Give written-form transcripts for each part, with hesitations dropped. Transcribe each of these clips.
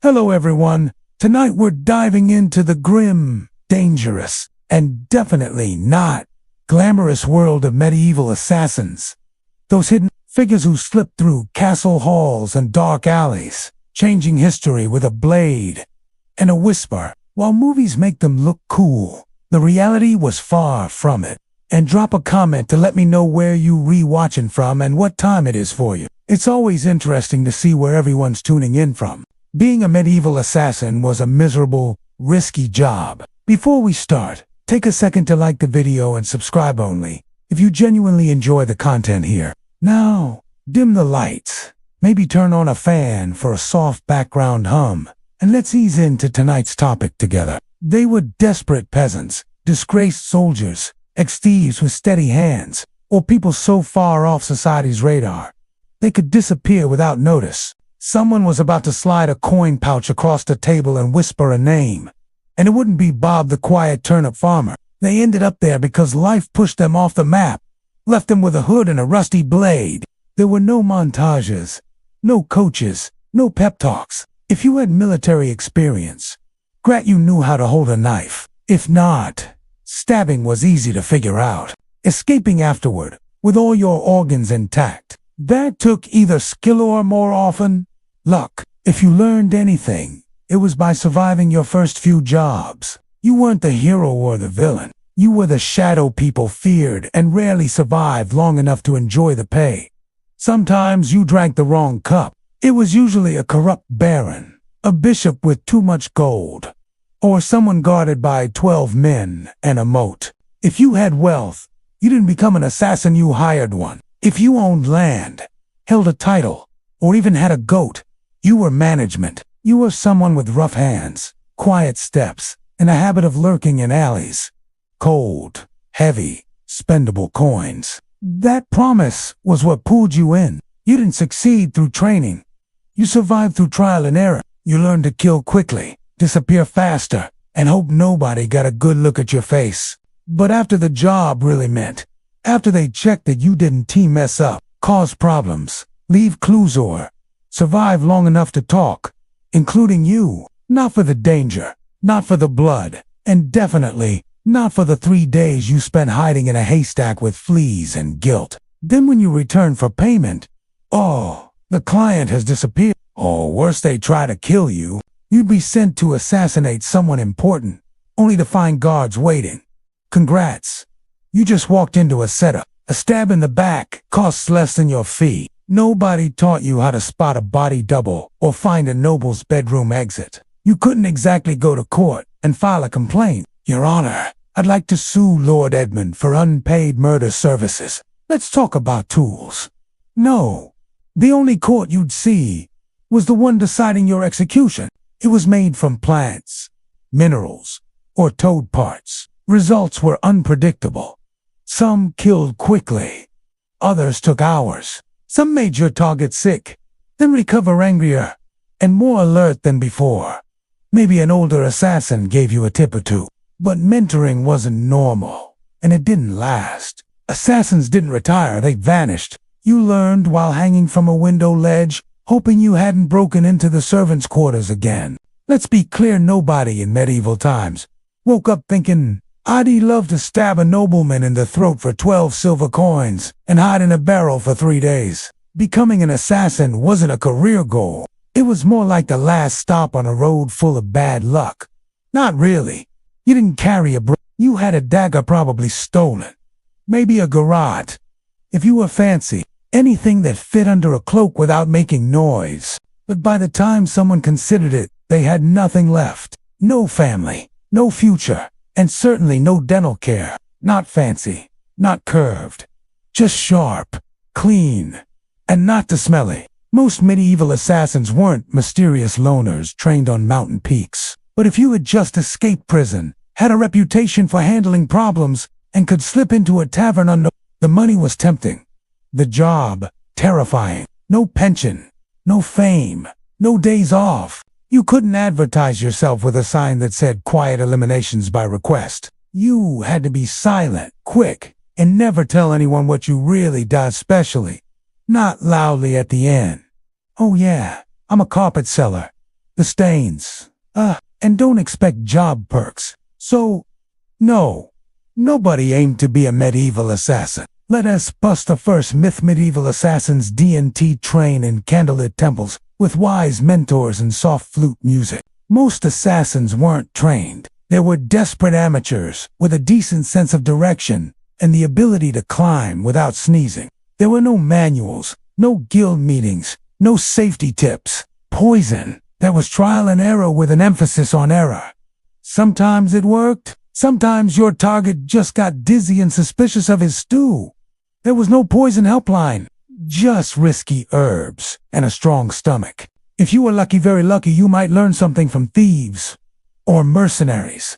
Hello everyone, tonight we're diving into the grim, dangerous, and definitely not glamorous world of medieval assassins. Those hidden figures who slip through castle halls and dark alleys, changing history with a blade and a whisper. While movies make them look cool, the reality was far from it. And drop a comment to let me know where you re-watching from and what time it is for you. It's always interesting to see where everyone's tuning in from. Being a medieval assassin was a miserable, risky job. Before we start, take a second to like the video and subscribe only if you genuinely enjoy the content here. Now, dim the lights, maybe turn on a fan for a soft background hum, and let's ease into tonight's topic together. They were desperate peasants, disgraced soldiers, ex-thieves with steady hands, or people so far off society's radar they could disappear without notice. Someone was about to slide a coin pouch across the table and whisper a name, and it wouldn't be Bob the quiet turnip farmer. They ended up there because life pushed them off the map, left them with a hood and a rusty blade. There were no montages, no coaches, no pep talks. If you had military experience, you knew how to hold a knife. If not, stabbing was easy to figure out. Escaping afterward, with all your organs intact, that took either skill or, more often, luck. If you learned anything, it was by surviving your first few jobs. You weren't the hero or the villain. You were the shadow people feared and rarely survived long enough to enjoy the pay. Sometimes you drank the wrong cup. It was usually a corrupt baron, a bishop with too much gold, or someone guarded by 12 men and a moat. If you had wealth, you didn't become an assassin, you hired one. If you owned land, held a title, or even had a goat, you were management. You were someone with rough hands, quiet steps, and a habit of lurking in alleys. Cold, heavy, spendable coins. That promise was what pulled you in. You didn't succeed through training. You survived through trial and error. You learned to kill quickly, disappear faster, and hope nobody got a good look at your face. But after the job really meant, after they checked that you didn't mess up, cause problems, leave clues, or survive long enough to talk, including you, not for the danger, not for the blood, and definitely not for the 3 days you spent hiding in a haystack with fleas and guilt. Then when you return for payment, oh, the client has disappeared. Or worse, they try to kill you. You'd be sent to assassinate someone important, only to find guards waiting. Congrats. You just walked into a setup. A stab in the back costs less than your fee. Nobody taught you how to spot a body double or find a noble's bedroom exit. You couldn't exactly go to court and file a complaint. Your Honor, I'd like to sue Lord Edmund for unpaid murder services. Let's talk about tools. No. The only court you'd see was the one deciding your execution. It was made from plants, minerals, or toad parts. Results were unpredictable. Some killed quickly. Others took hours. Some made your target sick, then recover angrier and more alert than before. Maybe an older assassin gave you a tip or two. But mentoring wasn't normal, and it didn't last. Assassins didn't retire, they vanished. You learned while hanging from a window ledge, hoping you hadn't broken into the servants' quarters again. Let's be clear, nobody in medieval times woke up thinking, I'd love to stab a nobleman in the throat for 12 silver coins and hide in a barrel for 3 days. Becoming an assassin wasn't a career goal. It was more like the last stop on a road full of bad luck. Not really. You didn't carry a you had a dagger, probably stolen. Maybe a garrote. If you were fancy, anything that fit under a cloak without making noise. But by the time someone considered it, they had nothing left. No family, no future, and certainly no dental care. Not fancy, not curved. Just sharp, clean, and not too smelly. Most medieval assassins weren't mysterious loners trained on mountain peaks. But if you had just escaped prison, had a reputation for handling problems, and could slip into a tavern unknown, the money was tempting. The job, terrifying. No pension, no fame, no days off. You couldn't advertise yourself with a sign that said quiet eliminations by request. You had to be silent, quick, and never tell anyone what you really did, especially not loudly at the end. Oh yeah, I'm a carpet seller. the stains. And don't expect job perks. So, no, nobody aimed to be a medieval assassin. Let us bust the first myth. Medieval assassins D&T train in candlelit temples with wise mentors and soft flute music. Most assassins weren't trained. They were desperate amateurs with a decent sense of direction and the ability to climb without sneezing. There were no manuals, no guild meetings, no safety tips. Poison. There was trial and error with an emphasis on error. Sometimes it worked. Sometimes your target just got dizzy and suspicious of his stew. There was no poison helpline, just risky herbs and a strong stomach. If you were lucky, very lucky, you might learn something from thieves or mercenaries.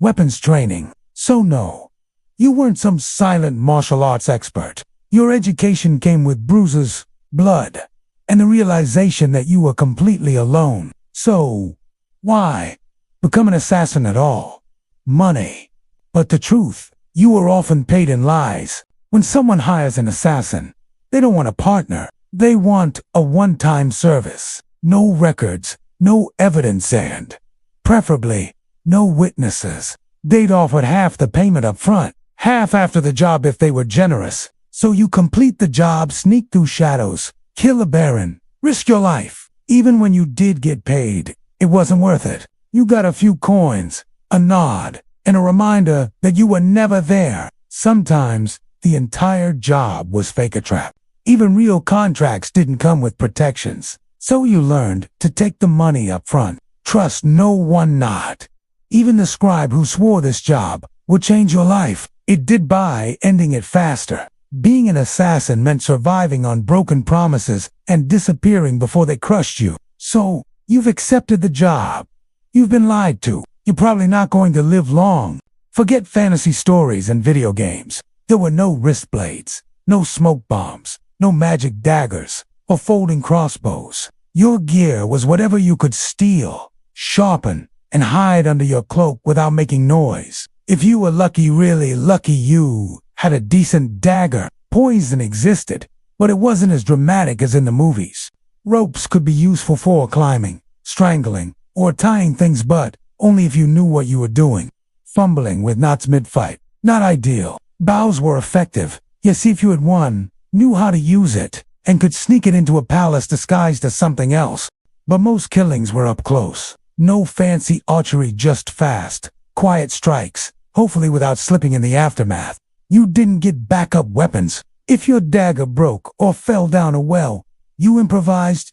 Weapons training. So no, you weren't some silent martial arts expert. Your education came with bruises, blood, and the realization that you were completely alone. So, why become an assassin at all? Money. But the truth, you were often paid in lies. When someone hires an assassin, they don't want a partner. They want a one-time service. No records, no evidence, and preferably no witnesses. They'd offer half the payment up front, half after the job if they were generous. So you complete the job, sneak through shadows, kill a baron, risk your life. Even when you did get paid, it wasn't worth it. You got a few coins, a nod, and a reminder that you were never there. Sometimes the entire job was fake a trap. Even real contracts didn't come with protections. So you learned to take the money up front. Trust no one not. Even the scribe who swore this job would change your life. It did by ending it faster. Being an assassin meant surviving on broken promises and disappearing before they crushed you. So, you've accepted the job. You've been lied to. You're probably not going to live long. Forget fantasy stories and video games. There were no wrist blades, no smoke bombs, no magic daggers, or folding crossbows. Your gear was whatever you could steal, sharpen, and hide under your cloak without making noise. If you were lucky, really lucky, you had a decent dagger. Poison existed, but it wasn't as dramatic as in the movies. Ropes could be useful for climbing, strangling, or tying things, but only if you knew what you were doing. Fumbling with knots mid-fight, not ideal. Bows were effective. Yes, if you had won, knew how to use it, and could sneak it into a palace disguised as something else. But most killings were up close. No fancy archery, just fast, quiet strikes, hopefully without slipping in the aftermath. You didn't get backup weapons. If your dagger broke or fell down a well, you improvised.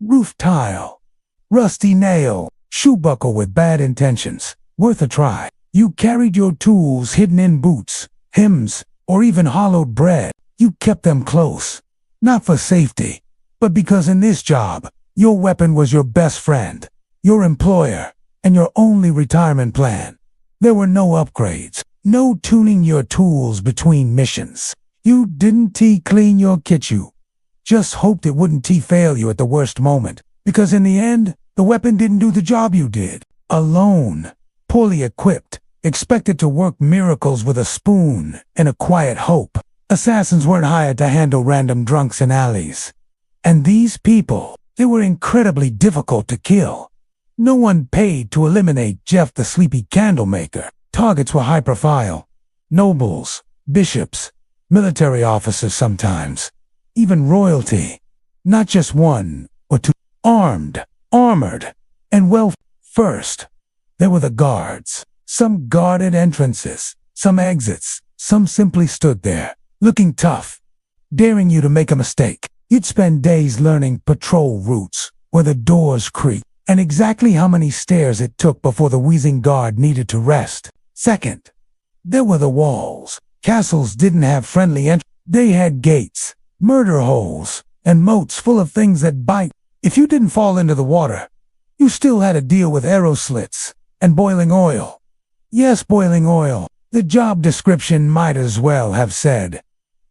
Roof tile, rusty nail, shoe buckle with bad intentions. Worth a try. You carried your tools hidden in boots, hymns, or even hollowed bread. You kept them close. Not for safety, but because in this job, your weapon was your best friend, your employer, and your only retirement plan. There were no upgrades, no tuning your tools between missions. You didn't clean your kit. You just hoped it wouldn't fail you at the worst moment, because in the end, the weapon didn't do the job you did. Alone, poorly equipped, expected to work miracles with a spoon and a quiet hope. Assassins weren't hired to handle random drunks in alleys. And these people, they were incredibly difficult to kill. No one paid to eliminate Jeff the Sleepy Candlemaker. Targets were high profile. Nobles, bishops, military officers sometimes. Even royalty. Not just one or two. Armed, armored, and well. First, there were the guards. Some guarded entrances, some exits, some simply stood there, looking tough, daring you to make a mistake. You'd spend days learning patrol routes, where the doors creaked, and exactly how many stairs it took before the wheezing guard needed to rest. Second, there were the walls. Castles didn't have friendly entrances. They had gates, murder holes, and moats full of things that bite. If you didn't fall into the water, you still had to deal with arrow slits and boiling oil. Yes, boiling oil. The job description might as well have said,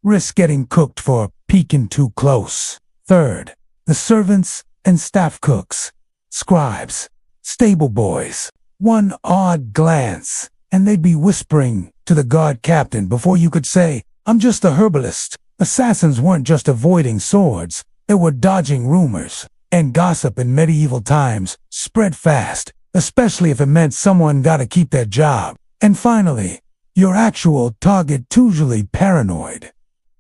risk getting cooked for peeking too close. Third, the servants and staff cooks, scribes, stable boys. One odd glance, and they'd be whispering to the guard captain before you could say, I'm just a herbalist. Assassins weren't just avoiding swords, they were dodging rumors. And gossip in medieval times spread fast, especially if it meant someone got to keep their job. And finally, your actual target usually paranoid.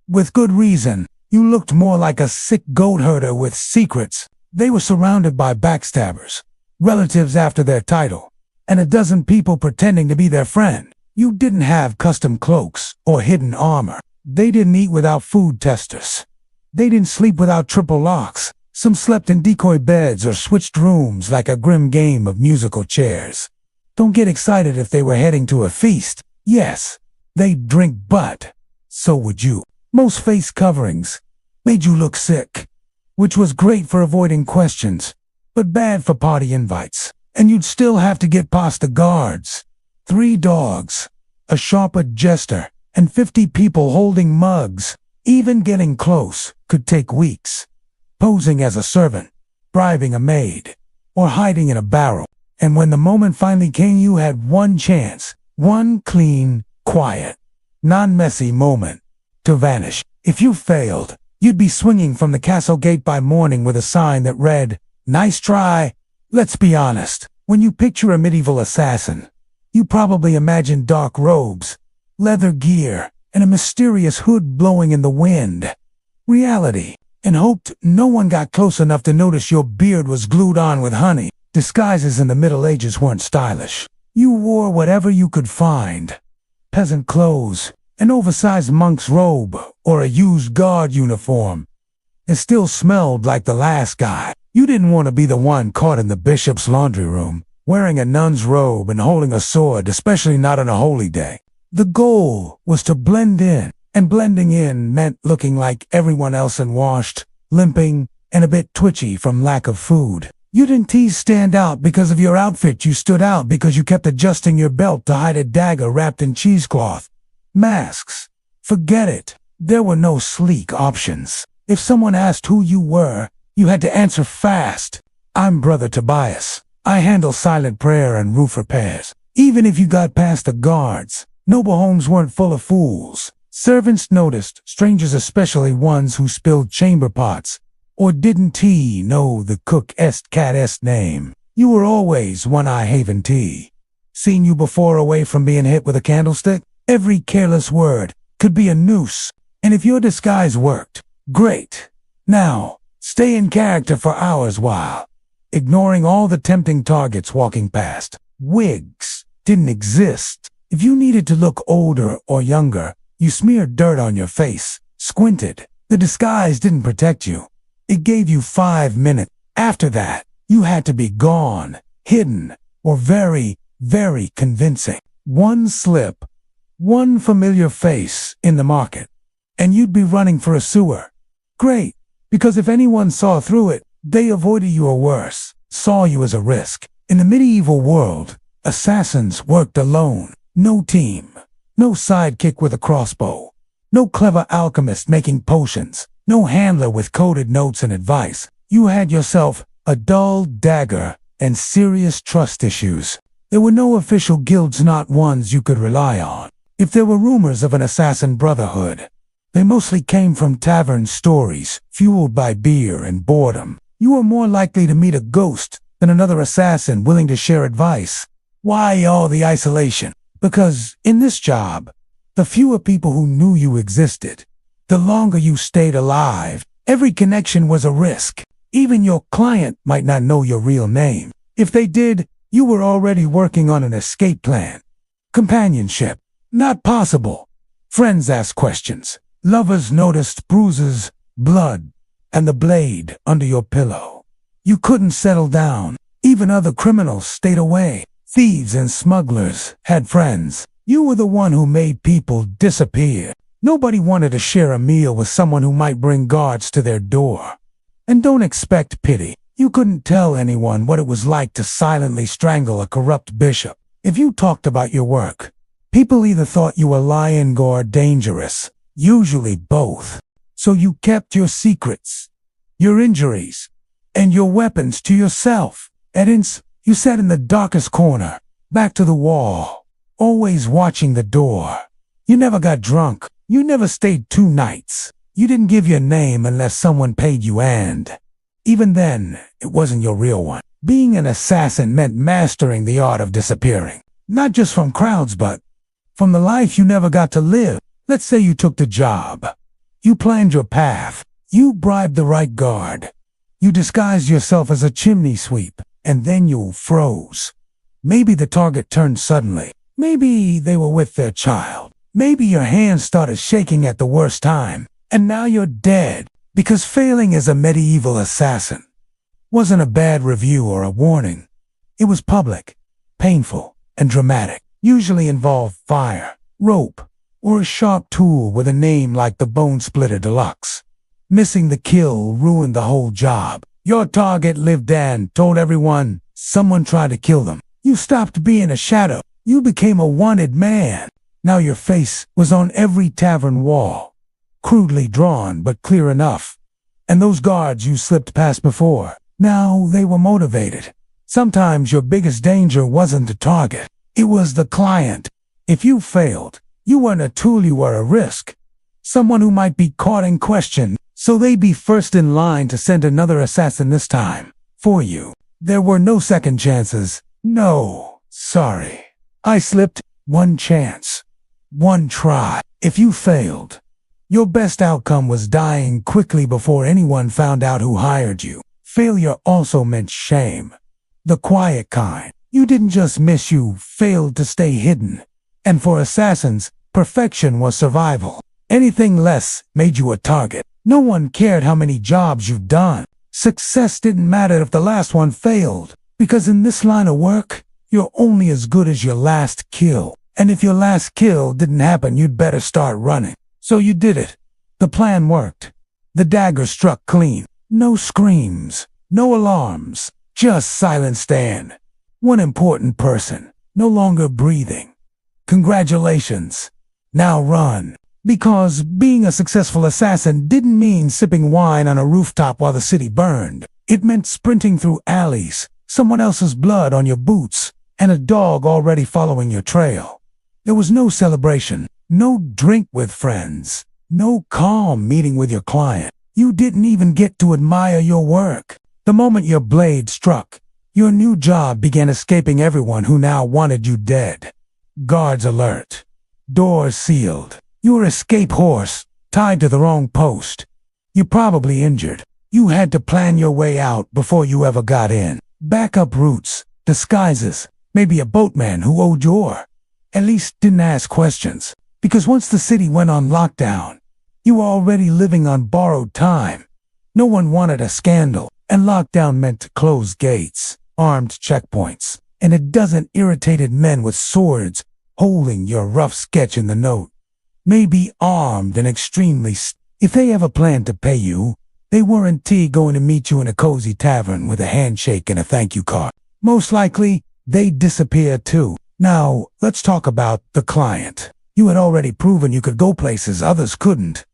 With good reason, you looked more like a sick goat herder with secrets. They were surrounded by backstabbers, relatives after their title, and a dozen people pretending to be their friend. You didn't have custom cloaks or hidden armor. They didn't eat without food testers. They didn't sleep without triple locks. Some slept in decoy beds or switched rooms like a grim game of musical chairs. Don't get excited if they were heading to a feast. Yes, they'd drink, but so would you. Most face coverings made you look sick, which was great for avoiding questions, but bad for party invites. And you'd still have to get past the guards. 3 dogs, a sharp-eyed jester, and 50 people holding mugs. Even getting close could take weeks. Posing as a servant, bribing a maid, or hiding in a barrel. And when the moment finally came, you had one chance, one clean, quiet, non-messy moment to vanish. If you failed, you'd be swinging from the castle gate by morning with a sign that read, "Nice try." Let's be honest, when you picture a medieval assassin, you probably imagine dark robes, leather gear, and a mysterious hood blowing in the wind. Reality. And hoped no one got close enough to notice your beard was glued on with honey. Disguises in the Middle Ages weren't stylish. You wore whatever you could find. Peasant clothes, an oversized monk's robe, or a used guard uniform. It still smelled like the last guy. You didn't want to be the one caught in the bishop's laundry room, wearing a nun's robe and holding a sword, especially not on a holy day. The goal was to blend in, and blending in meant looking like everyone else and washed, limping, and a bit twitchy from lack of food. You didn't stand out because of your outfit. You stood out because you kept adjusting your belt to hide a dagger wrapped in cheesecloth. Masks. Forget it. There were no sleek options. If someone asked who you were, you had to answer fast. "I'm Brother Tobias. I handle silent prayer and roof repairs." Even if you got past the guards, noble homes weren't full of fools. Servants noticed, strangers especially ones who spilled chamber pots, or didn't know the cook's cat's name. You were always one-eye Haven tea. Seen you before away from being hit with a candlestick? Every careless word could be a noose. And if your disguise worked, great. Now, stay in character for hours while ignoring all the tempting targets walking past. Wigs didn't exist. If you needed to look older or younger, you smeared dirt on your face, squinted. The disguise didn't protect you. It gave you 5 minutes. After that, you had to be gone, hidden, or very, very convincing. One slip, one familiar face in the market, and you'd be running for a sewer. Great, because if anyone saw through it, they avoided you, or worse, saw you as a risk. In the medieval world, assassins worked alone. No team. No sidekick with a crossbow. No clever alchemist making potions. No handler with coded notes and advice. You had yourself a dull dagger and serious trust issues. There were no official guilds, not ones you could rely on. If there were rumors of an assassin brotherhood, they mostly came from tavern stories, fueled by beer and boredom. You were more likely to meet a ghost than another assassin willing to share advice. Why all the isolation? Because in this job, the fewer people who knew you existed, the longer you stayed alive. Every connection was a risk. Even your client might not know your real name. If they did, you were already working on an escape plan. Companionship. Not possible. Friends asked questions. Lovers noticed bruises, blood, and the blade under your pillow. You couldn't settle down. Even other criminals stayed away. Thieves and smugglers had friends. You were the one who made people disappear. Nobody wanted to share a meal with someone who might bring guards to their door. And don't expect pity. You couldn't tell anyone what it was like to silently strangle a corrupt bishop. If you talked about your work, people either thought you were lying or dangerous, usually both. So you kept your secrets, your injuries, and your weapons to yourself. You sat in the darkest corner, back to the wall, always watching the door. You never got drunk. You never stayed 2 nights. You didn't give your name unless someone paid you, and Even then, it wasn't your real one. Being an assassin meant mastering the art of disappearing. Not just from crowds, but from the life you never got to live. Let's say you took the job. You planned your path. You bribed the right guard. You disguised yourself as a chimney sweep, and then you froze. Maybe the target turned suddenly. Maybe they were with their child. Maybe your hands started shaking at the worst time, and now you're dead. Because failing as a medieval assassin wasn't a bad review or a warning. It was public, painful, and dramatic. Usually involved fire, rope, or a sharp tool with a name like the Bone Splitter Deluxe. Missing the kill ruined the whole job. Your target lived and told everyone someone tried to kill them. You stopped being a shadow. You became a wanted man. Now your face was on every tavern wall. Crudely drawn, but clear enough. And those guards you slipped past before, now they were motivated. Sometimes your biggest danger wasn't the target. It was the client. If you failed, you weren't a tool, you were a risk. Someone who might be caught and questioned, so they'd be first in line to send another assassin this time. For you, there were no second chances. No, sorry. I slipped. One chance. One try. If you failed, your best outcome was dying quickly before anyone found out who hired you. Failure also meant shame. The quiet kind. You didn't just miss, you failed to stay hidden. And for assassins, perfection was survival. Anything less made you a target. No one cared how many jobs you've done. Success didn't matter if the last one failed. Because in this line of work, you're only as good as your last kill. And if your last kill didn't happen, you'd better start running. So you did it. The plan worked. The dagger struck clean. No screams, no alarms, just silent stand. One important person, no longer breathing. Congratulations. Now run. Because being a successful assassin didn't mean sipping wine on a rooftop while the city burned. It meant sprinting through alleys, someone else's blood on your boots, and a dog already following your trail. There was no celebration. No drink with friends. No calm meeting with your client. You didn't even get to admire your work. The moment your blade struck, your new job began escaping everyone who now wanted you dead. Guards alert. Doors sealed. Your escape horse tied to the wrong post. You probably injured. You had to plan your way out before you ever got in. Backup routes, disguises, maybe a boatman who owed you or at least didn't ask questions. Because once the city went on lockdown, you were already living on borrowed time. No one wanted a scandal, and lockdown meant closed gates, armed checkpoints, and a dozen irritated men with swords holding your rough sketch in the note. Maybe armed and extremely if they ever planned to pay you, they weren't going to meet you in a cozy tavern with a handshake and a thank you card. Most likely, they'd disappear too. Now, let's talk about the client. You had already proven you could go places others couldn't.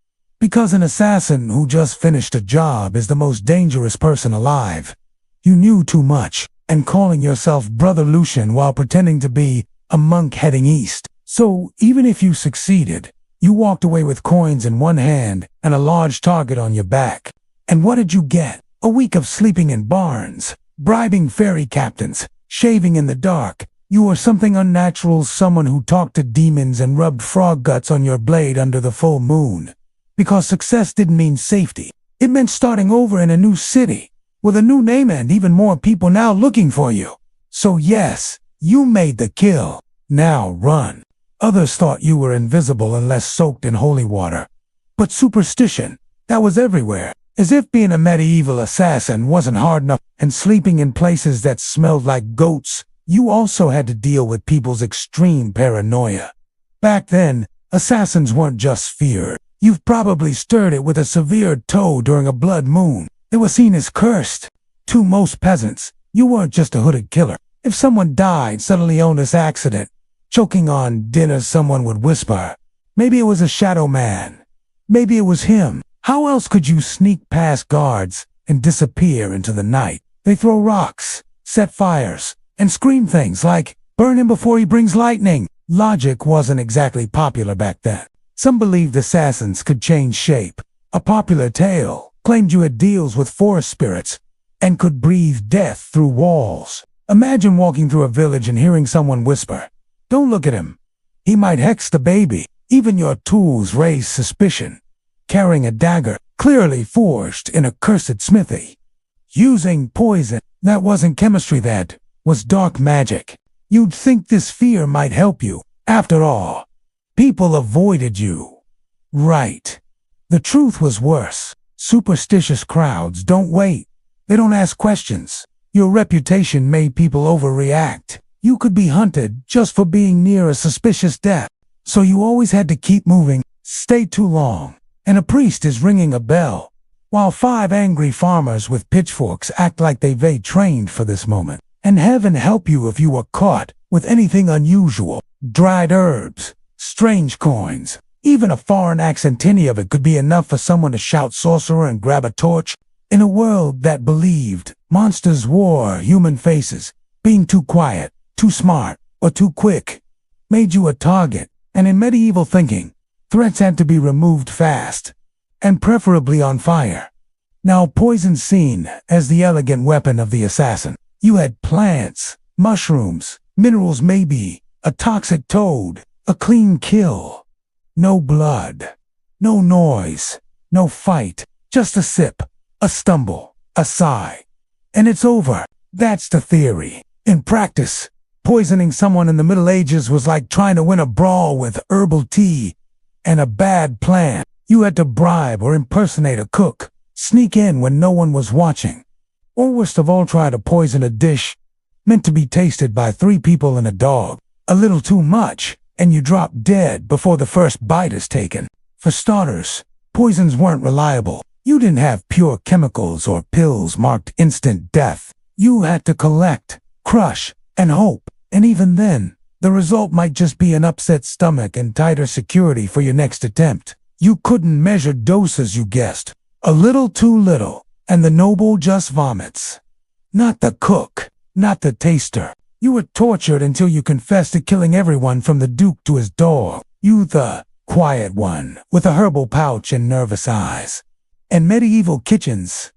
Because an assassin who just finished a job is the most dangerous person alive. You knew too much, and calling yourself Brother Lucian while pretending to be a monk heading east. So, even if you succeeded, you walked away with coins in one hand and a large target on your back. And what did you get? A week of sleeping in barns, bribing ferry captains, shaving in the dark. You were something unnatural, someone who talked to demons and rubbed frog guts on your blade under the full moon. Because success didn't mean safety. It meant starting over in a new city, with a new name and even more people now looking for you. So yes, you made the kill. Now run. Others thought you were invisible unless soaked in holy water. But superstition, that was everywhere. As if being a medieval assassin wasn't hard enough, and sleeping in places that smelled like goats, you also had to deal with people's extreme paranoia. Back then, assassins weren't just feared. You've probably stirred it with a severed toe during a blood moon. They were seen as cursed. To most peasants, you weren't just a hooded killer. If someone died suddenly on this accident, choking on dinner, someone would whisper, maybe it was a shadow man. Maybe it was him. How else could you sneak past guards and disappear into the night? They throw rocks, set fires, and scream things like, burn him before he brings lightning. Logic wasn't exactly popular back then. Some believed assassins could change shape. A popular tale claimed you had deals with forest spirits and could breathe death through walls. Imagine walking through a village and hearing someone whisper, "Don't look at him. He might hex the baby." Even your tools raise suspicion. Carrying a dagger, clearly forged in a cursed smithy. Using poison, that wasn't chemistry, that was dark magic. You'd think this fear might help you. After all, people avoided you. Right. The truth was worse. Superstitious crowds don't wait. They don't ask questions. Your reputation made people overreact. You could be hunted just for being near a suspicious death. So you always had to keep moving, stay too long, and a priest is ringing a bell, while 5 angry farmers with pitchforks act like they've trained for this moment. And heaven help you if you were caught with anything unusual. Dried herbs, strange coins, even a foreign accent. Any of it could be enough for someone to shout sorcerer and grab a torch. In a world that believed monsters wore human faces, being too quiet, too smart, or too quick made you a target. And in medieval thinking, threats had to be removed fast, and preferably on fire. Now poison seen as the elegant weapon of the assassin. You had plants, mushrooms, minerals, maybe a toxic toad, a clean kill. No blood, no noise, no fight, just a sip, a stumble, a sigh. And it's over. That's the theory. In practice, poisoning someone in the Middle Ages was like trying to win a brawl with herbal tea and a bad plan. You had to bribe or impersonate a cook, sneak in when no one was watching, or worst of all, try to poison a dish meant to be tasted by 3 people and a dog. A little too much, and you drop dead before the first bite is taken. For starters, poisons weren't reliable. You didn't have pure chemicals or pills marked instant death. You had to collect, crush, and hope. And even then, the result might just be an upset stomach and tighter security for your next attempt. You couldn't measure doses, you guessed. A little too little, and the noble just vomits. Not the cook, not the taster. You were tortured until you confessed to killing everyone from the Duke to his dog. You the quiet one, with a herbal pouch and nervous eyes. And medieval kitchens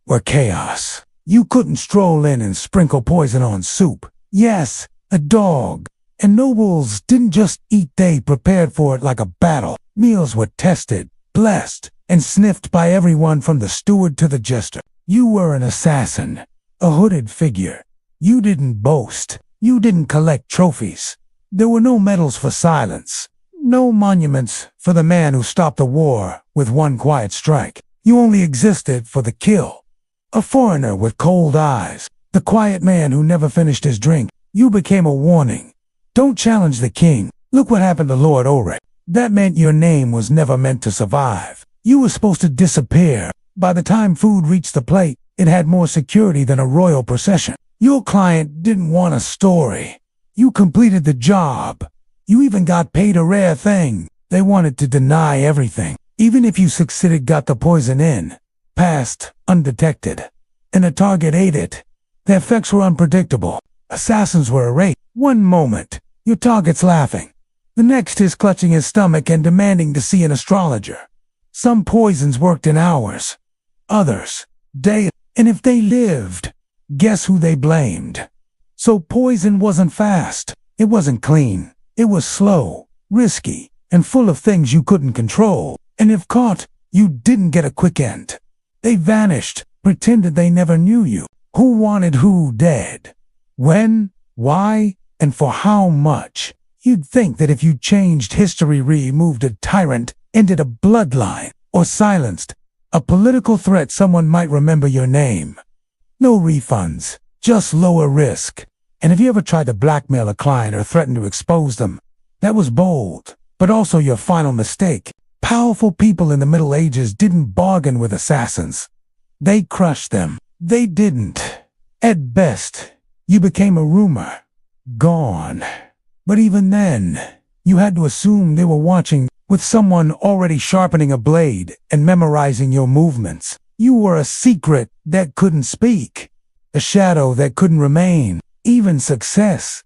were chaos. You couldn't stroll in and sprinkle poison on soup. Yes, a dog. And nobles didn't just eat, they prepared for it like a battle. Meals were tested, blessed, and sniffed by everyone from the steward to the jester. You were an assassin, a hooded figure. You didn't boast. You didn't collect trophies. There were no medals for silence, no monuments for the man who stopped the war with one quiet strike. You only existed for the kill. A foreigner with cold eyes, the quiet man who never finished his drink. You became a warning. Don't challenge the king. Look what happened to Lord Ulrich. That meant your name was never meant to survive. You were supposed to disappear. By the time food reached the plate, it had more security than a royal procession. Your client didn't want a story. You completed the job. You even got paid a rare thing. They wanted to deny everything. Even if you succeeded, got the poison in, passed undetected, and a target ate it. The effects were unpredictable. Assassins were irate. One moment, your target's laughing. The next is clutching his stomach and demanding to see an astrologer. Some poisons worked in hours. Others, days. And if they lived, guess who they blamed? So poison wasn't fast. It wasn't clean. It was slow, risky, and full of things you couldn't control. And if caught, you didn't get a quick end. They vanished, pretended they never knew you. Who wanted who dead? When? Why? And for how much? You'd think that if you changed history, removed a tyrant, ended a bloodline, or silenced a political threat, someone might remember your name. No refunds, just lower risk. And if you ever tried to blackmail a client or threaten to expose them, that was bold, but also your final mistake. Powerful people in the Middle Ages didn't bargain with assassins. They crushed them. They didn't. At best, you became a rumor. Gone. But even then, you had to assume they were watching, with someone already sharpening a blade and memorizing your movements. You were a secret that couldn't speak, a shadow that couldn't remain. Even success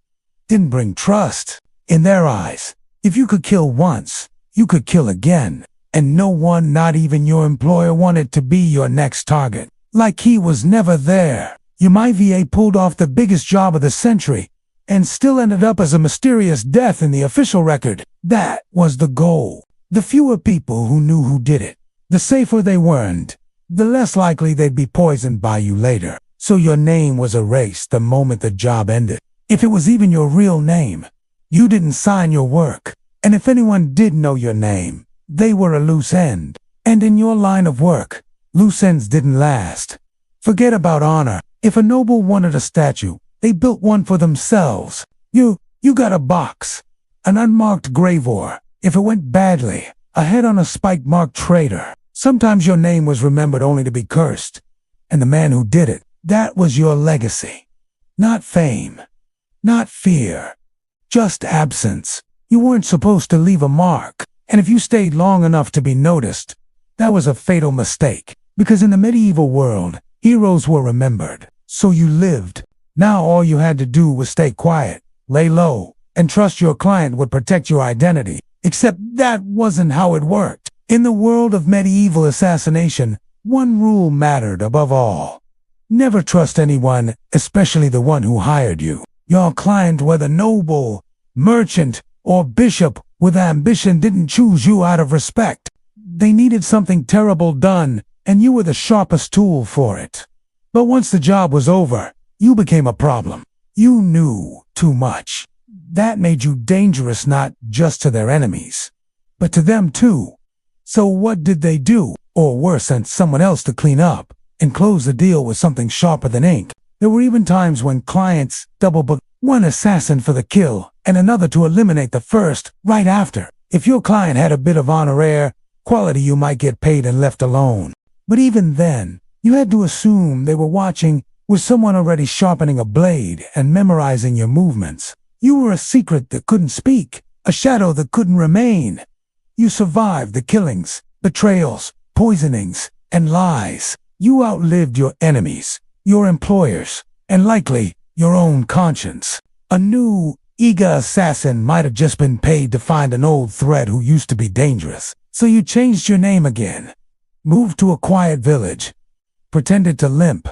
didn't bring trust. In their eyes, if you could kill once, you could kill again, and no one, not even your employer, wanted to be your next target. like he was never there. Your my VA pulled off the biggest job of the century and still ended up as a mysterious death in the official record. That was the goal. The fewer people who knew who did it, the safer they weren't, the less likely they'd be poisoned by you later. So your name was erased the moment the job ended. If it was even your real name, you didn't sign your work. And if anyone did know your name, they were a loose end. And in your line of work, loose ends didn't last. Forget about honor. If a noble wanted a statue, they built one for themselves. You got a box, an unmarked gravor. If it went badly, a head on a spike marked traitor. Sometimes your name was remembered only to be cursed. And the man who did it, that was your legacy. Not fame, not fear, just absence. You weren't supposed to leave a mark. And if you stayed long enough to be noticed, that was a fatal mistake. Because in the medieval world, heroes were remembered. So you lived. Now all you had to do was stay quiet, lay low, and trust your client would protect your identity. Except that wasn't how it worked. In the world of medieval assassination, one rule mattered above all. Never trust anyone, especially the one who hired you. Your client, whether noble, merchant, or bishop with ambition, didn't choose you out of respect. They needed something terrible done, and you were the sharpest tool for it. But once the job was over, you became a problem. You knew too much. That made you dangerous not just to their enemies, but to them too. So what did they do? Or worse, sent someone else to clean up and close the deal with something sharper than ink. There were even times when clients double-booked one assassin for the kill and another to eliminate the first right after. If your client had a bit of honorary quality, you might get paid and left alone. But even then, you had to assume they were watching with someone already sharpening a blade and memorizing your movements. You were a secret that couldn't speak, a shadow that couldn't remain. You survived the killings, betrayals, poisonings, and lies. You outlived your enemies, your employers, and likely your own conscience. A new, eager assassin might have just been paid to find an old threat who used to be dangerous. So you changed your name again, moved to a quiet village, pretended to limp,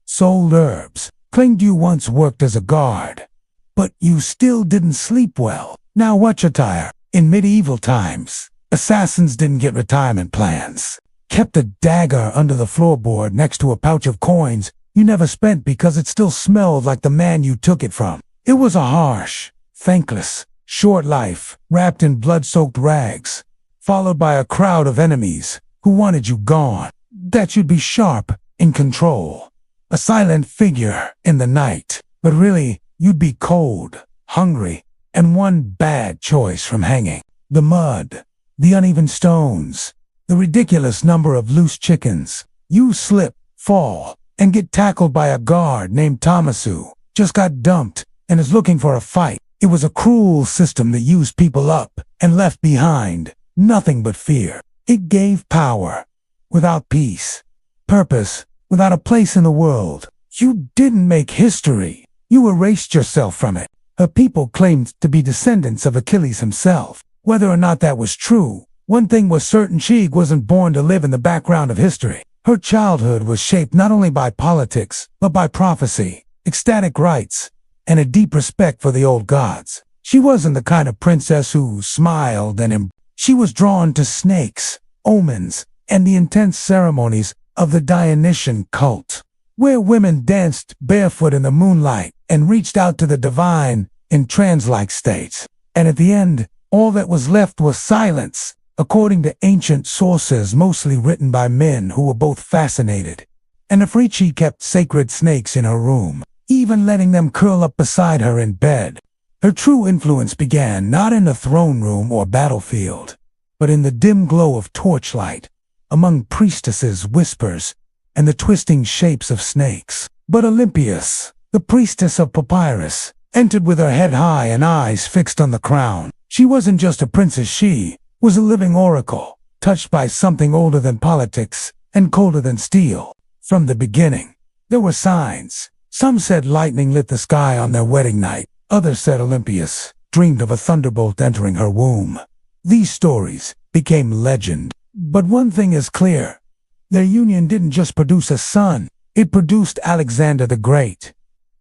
sold herbs, claimed you once worked as a guard. But you still didn't sleep well. Now watch your tire. In medieval times, assassins didn't get retirement plans. Kept a dagger under the floorboard next to a pouch of coins you never spent because it still smelled like the man you took it from. It was a harsh, thankless, short life, wrapped in blood-soaked rags, followed by a crowd of enemies who wanted you gone. That you'd be sharp, in control, a silent figure in the night. But really, you'd be cold, hungry, and one bad choice from hanging. The mud, the uneven stones, the ridiculous number of loose chickens. You slip, fall, and get tackled by a guard named Thomas who just got dumped and is looking for a fight. It was a cruel system that used people up and left behind nothing but fear. It gave power without peace, purpose without a place in the world. You didn't make history. You erased yourself from it. Her people claimed to be descendants of Achilles himself. Whether or not that was true, one thing was certain: she wasn't born to live in the background of history. Her childhood was shaped not only by politics, but by prophecy, ecstatic rites, and a deep respect for the old gods. She wasn't the kind of princess who smiled and she was drawn to snakes, omens, and the intense ceremonies of the Dionysian cult, where women danced barefoot in the moonlight and reached out to the divine in trance-like states. And at the end, all that was left was silence, according to ancient sources mostly written by men who were both fascinated. And Africi kept sacred snakes in her room, even letting them curl up beside her in bed. Her true influence began not in the throne room or battlefield, but in the dim glow of torchlight, among priestesses' whispers, and the twisting shapes of snakes. But Olympias, the priestess of papyrus, entered with her head high and eyes fixed on the crown. She wasn't just a princess, she was a living oracle, touched by something older than politics and colder than steel. From the beginning, there were signs. Some said lightning lit the sky on their wedding night. Others said Olympias dreamed of a thunderbolt entering her womb. These stories became legend. But one thing is clear: Their union didn't just produce a son, it produced Alexander the Great.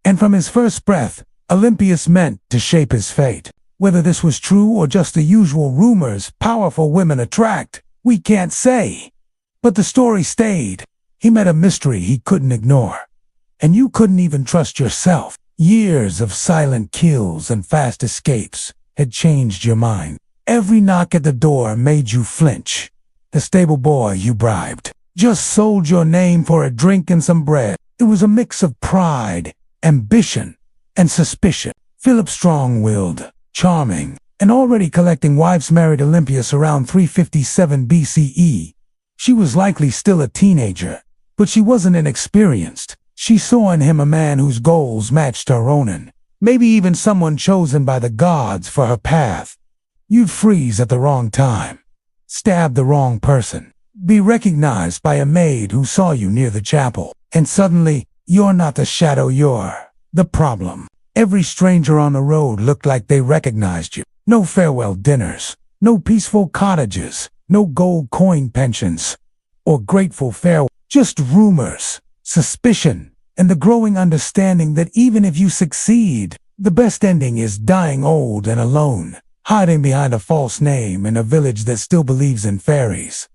And from his first breath, Olympias meant to shape his fate. Whether this was true or just the usual rumors powerful women attract, we can't say. But the story stayed. He met a mystery he couldn't ignore. And you couldn't even trust yourself. Years of silent kills and fast escapes had changed your mind. Every knock at the door made you flinch. The stable boy you bribed just sold your name for a drink and some bread. It was a mix of pride, ambition, and suspicion. Philip, strong-willed, charming, and already collecting wives, married Olympias around 357 BCE. She was likely still a teenager, but she wasn't inexperienced. She saw in him a man whose goals matched her own, maybe even someone chosen by the gods for her path. You'd freeze at the wrong time, stab the wrong person, be recognized by a maid who saw you near the chapel, and suddenly, you're not the shadow, you're the problem. Every stranger on the road looked like they recognized you. No farewell dinners, no peaceful cottages, no gold coin pensions, or grateful farewell, just rumors, suspicion, and the growing understanding that even if you succeed, the best ending is dying old and alone, hiding behind a false name in a village that still believes in fairies.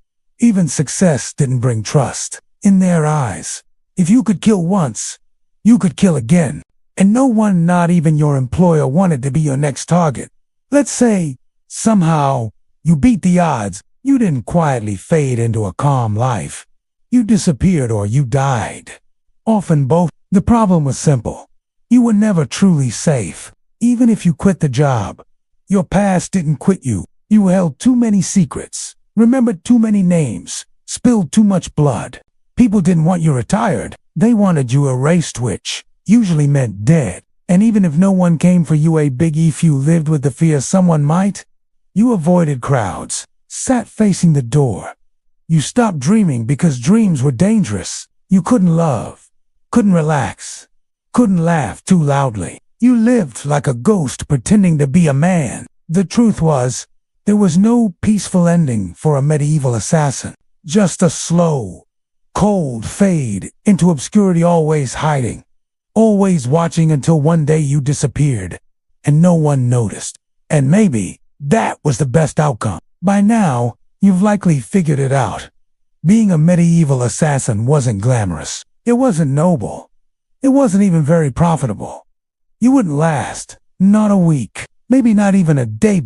Even success didn't bring trust. In their eyes, if you could kill once, you could kill again, and no one, not even your employer, wanted to be your next target. Let's say, somehow, you beat the odds. You didn't quietly fade into a calm life. You disappeared or you died. Often both. The problem was simple. You were never truly safe. Even if you quit the job, your past didn't quit you. You held too many secrets, remembered too many names, spilled too much blood. People didn't want you retired. They wanted you erased, which usually meant dead. And even if no one came for you, a big if you lived with the fear someone might. You avoided crowds, sat facing the door. You stopped dreaming because dreams were dangerous. You couldn't love, couldn't relax, couldn't laugh too loudly. You lived like a ghost pretending to be a man. The truth was, there was no peaceful ending for a medieval assassin. Just a slow, cold fade into obscurity, always hiding, always watching until one day you disappeared and no one noticed. And maybe that was the best outcome. By now, you've likely figured it out. Being a medieval assassin wasn't glamorous. It wasn't noble. It wasn't even very profitable. You wouldn't last, not a week, maybe not even a day,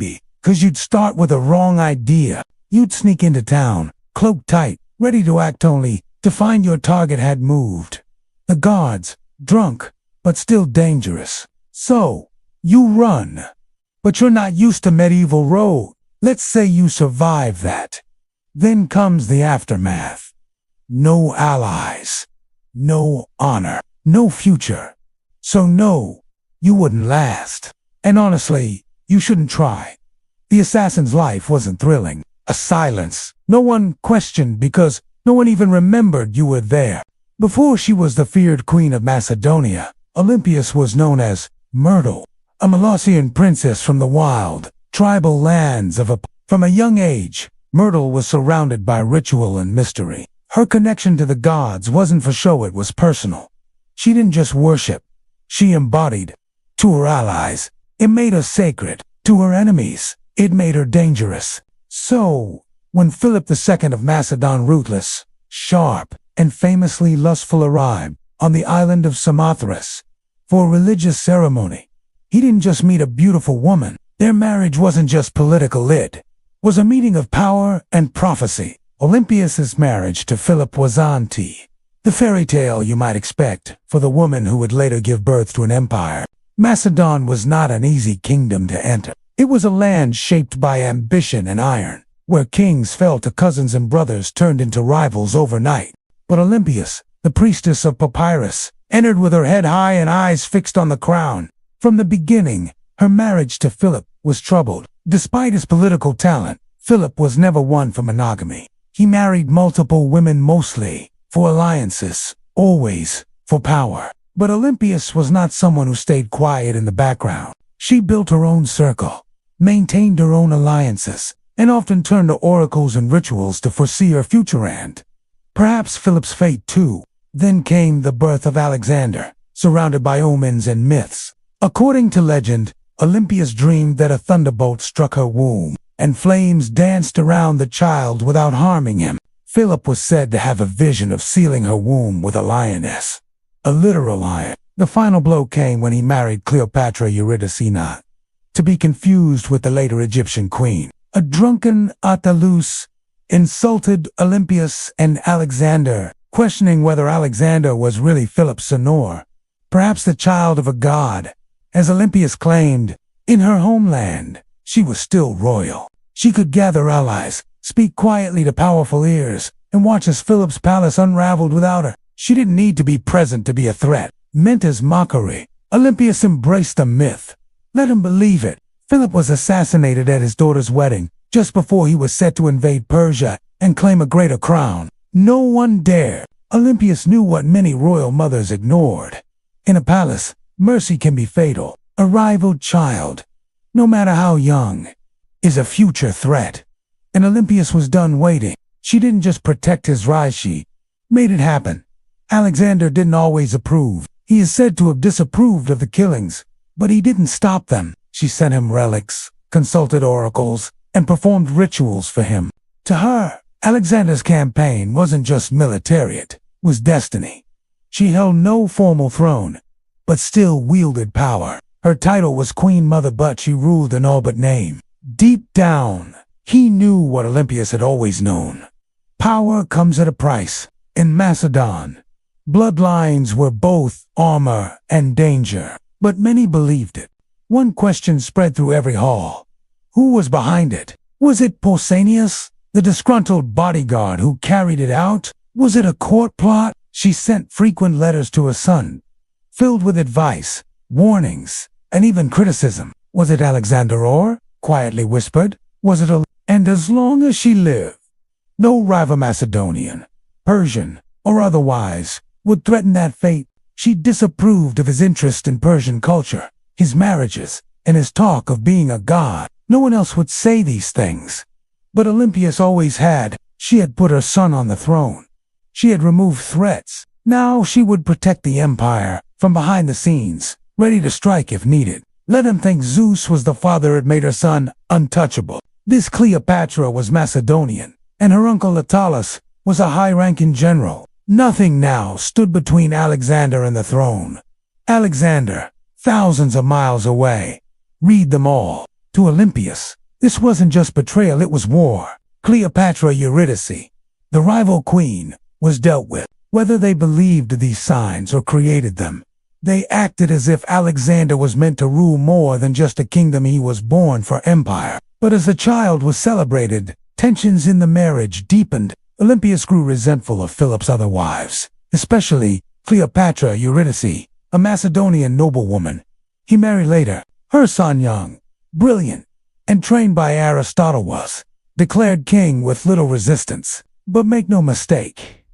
because you'd start with a wrong idea. You'd sneak into town, cloaked tight, ready to act only to find your target had moved. The guards, drunk, but still dangerous. So, you run. But you're not used to medieval road. Let's say you survive that. Then comes the aftermath. No allies, no honor, no future. So no, you wouldn't last. And honestly, you shouldn't try. The assassin's life wasn't thrilling. A silence. No one questioned because no one even remembered you were there. Before she was the feared queen of Macedonia, Olympias was known as Myrtle, a Molossian princess from the wild, tribal lands of From a young age, Myrtle was surrounded by ritual and mystery. Her connection to the gods wasn't for show, it was personal. She didn't just worship, she embodied. To her allies, it made her sacred. To her enemies, it made her dangerous. So, when Philip II of Macedon, ruthless, sharp, and famously lustful, arrived on the island of Samothrace for a religious ceremony, he didn't just meet a beautiful woman. Their marriage wasn't just political, it was a meeting of power and prophecy. Olympias's marriage to Philip was the fairy tale you might expect for the woman who would later give birth to an empire. Macedon was not an easy kingdom to enter. It was a land shaped by ambition and iron, where kings fell to cousins and brothers turned into rivals overnight. But Olympias, the priestess of Papyrus, entered with her head high and eyes fixed on the crown. From the beginning, her marriage to Philip was troubled. Despite his political talent, Philip was never one for monogamy. He married multiple women, mostly for alliances, always for power. But Olympias was not someone who stayed quiet in the background. She built her own circle, maintained her own alliances, and often turned to oracles and rituals to foresee her future. And Perhaps Philip's fate too. Then came the birth of Alexander, surrounded by omens and myths. According to legend, Olympias dreamed that a thunderbolt struck her womb, and flames danced around the child without harming him. Philip was said to have a vision of sealing her womb with a lioness, a literal lion. The final blow came when he married Cleopatra Eurydice, not to be confused with the later Egyptian queen. A drunken Attalus insulted Olympias and Alexander, questioning whether Alexander was really Philip's son or perhaps the child of a god. As Olympias claimed, in her homeland, she was still royal. She could gather allies, speak quietly to powerful ears, and watch as Philip's palace unraveled without her. She didn't need to be present to be a threat. Meant as mockery, Olympias embraced the myth. Let him believe it. Philip was assassinated at his daughter's wedding, just before he was set to invade Persia and claim a greater crown. No one dared. Olympias knew what many royal mothers ignored. In a palace, mercy can be fatal. A rival child, no matter how young, is a future threat. And Olympias was done waiting. She didn't just protect his rise, she made it happen. Alexander didn't always approve. He is said to have disapproved of the killings, but he didn't stop them. She sent him relics, consulted oracles, and performed rituals for him. To her, Alexander's campaign wasn't just military, it was destiny. She held no formal throne, but still wielded power. Her title was Queen Mother, but she ruled in all but name. Deep down, he knew what Olympias had always known. Power comes at a price. In Macedon, bloodlines were both armor and danger, but many believed it. One question spread through every hall. Who was behind it? Was it Pausanias, the disgruntled bodyguard who carried it out? Was it a court plot? She sent frequent letters to her son, filled with advice, warnings, and even criticism. Was it Alexander or, quietly whispered, was it a... And as long as she lived, no rival Macedonian, Persian, or otherwise, would threaten that fate. She disapproved of his interest in Persian culture, his marriages, and his talk of being a god. No one else would say these things. But Olympias always had. She had put her son on the throne. She had removed threats. Now she would protect the empire from behind the scenes, ready to strike if needed. Let him think Zeus was the father had made her son untouchable. This Cleopatra was Macedonian, and her uncle Attalus was a high-ranking general. Nothing now stood between Alexander and the throne. Alexander, thousands of miles away. Read them all. To Olympias, this wasn't just betrayal, it was war. Cleopatra Eurydice, the rival queen, was dealt with. Whether they believed these signs or created them, they acted as if Alexander was meant to rule more than just a kingdom. He was born for empire. But as the child was celebrated, tensions in the marriage deepened. Olympias grew resentful of Philip's other wives, especially Cleopatra Eurydice, a Macedonian noblewoman. He married later. Her son, young, brilliant, and trained by Aristotle, was declared king with little resistance. But make no mistake,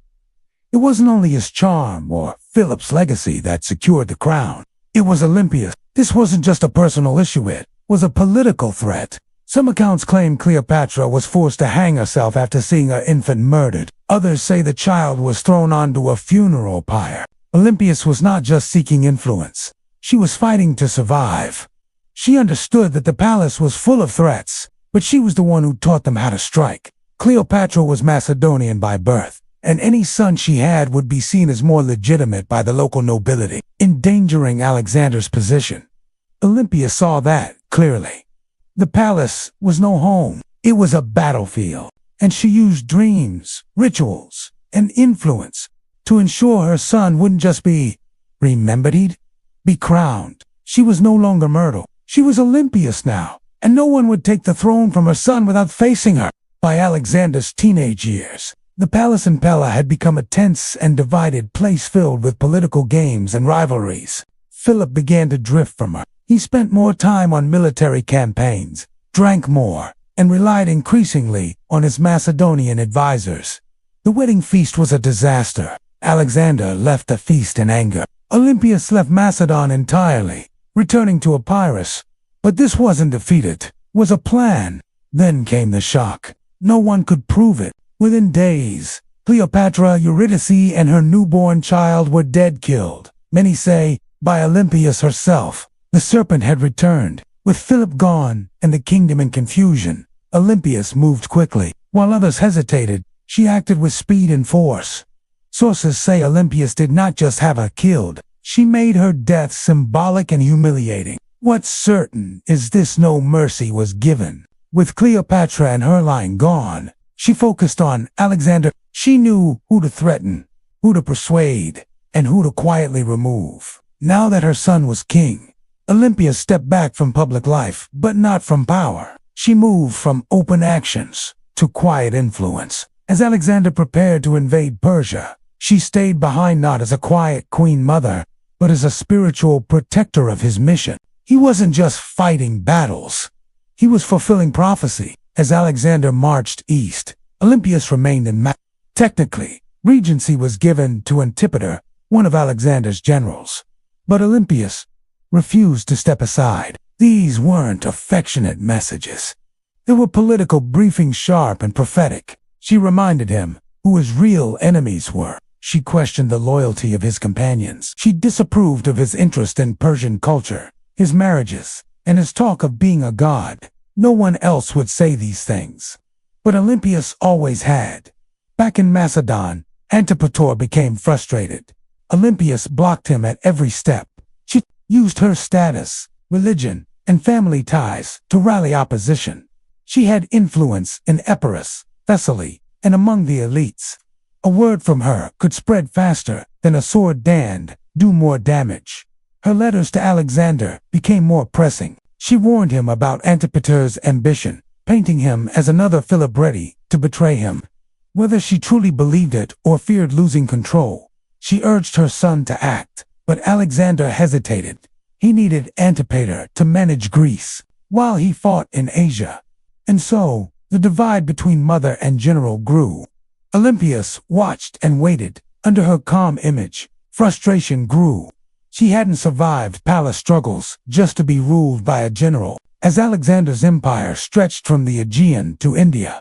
it wasn't only his charm or Philip's legacy that secured the crown. It was Olympias. This wasn't just a personal issue, it was a political threat. Some accounts claim Cleopatra was forced to hang herself after seeing her infant murdered. Others say the child was thrown onto a funeral pyre. Olympias was not just seeking influence. She was fighting to survive. She understood that the palace was full of threats, but she was the one who taught them how to strike. Cleopatra was Macedonian by birth, and any son she had would be seen as more legitimate by the local nobility, endangering Alexander's position. Olympias saw that clearly. The palace was no home. It was a battlefield, and she used dreams, rituals, and influence to ensure her son wouldn't just be remembered, he'd be crowned. She was no longer Myrtle. She was Olympias now, and no one would take the throne from her son without facing her. By Alexander's teenage years, the palace in Pella had become a tense and divided place filled with political games and rivalries. Philip began to drift from her. He spent more time on military campaigns, drank more, and relied increasingly on his Macedonian advisors. The wedding feast was a disaster. Alexander left the feast in anger. Olympias left Macedon entirely, returning to Epirus. But this wasn't defeated, it was a plan. Then came the shock. No one could prove it. Within days, Cleopatra, Eurydice, and her newborn child were dead, killed, many say, by Olympias herself. The serpent had returned. With Philip gone and the kingdom in confusion, Olympias moved quickly. While others hesitated, she acted with speed and force. Sources say Olympias did not just have her killed, she made her death symbolic and humiliating. What's certain is this: no mercy was given. With Cleopatra and her line gone, she focused on Alexander. She knew who to threaten, who to persuade, and who to quietly remove. Now that her son was king, Olympia stepped back from public life, but not from power. She moved from open actions to quiet influence. As Alexander prepared to invade Persia, she stayed behind, not as a quiet queen mother, but as a spiritual protector of his mission. He wasn't just fighting battles. He was fulfilling prophecy. As Alexander marched east, Olympias remained in Technically, regency was given to Antipater, one of Alexander's generals. But Olympias refused to step aside. These weren't affectionate messages. They were political briefings, sharp and prophetic. She reminded him who his real enemies were. She questioned the loyalty of his companions. She disapproved of his interest in Persian culture, his marriages, and his talk of being a god. No one else would say these things, but Olympias always had. Back in Macedon, Antipater became frustrated. Olympias blocked him at every step. She used her status, religion, and family ties to rally opposition. She had influence in Epirus, Thessaly, and among the elites. A word from her could spread faster than a sword and do more damage. Her letters to Alexander became more pressing. She warned him about Antipater's ambition, painting him as another Philip ready to betray him. Whether she truly believed it or feared losing control, she urged her son to act, but Alexander hesitated. He needed Antipater to manage Greece while he fought in Asia. And so, the divide between mother and general grew. Olympias watched and waited. Under her calm image, frustration grew. She hadn't survived palace struggles just to be ruled by a general. As Alexander's empire stretched from the Aegean to India,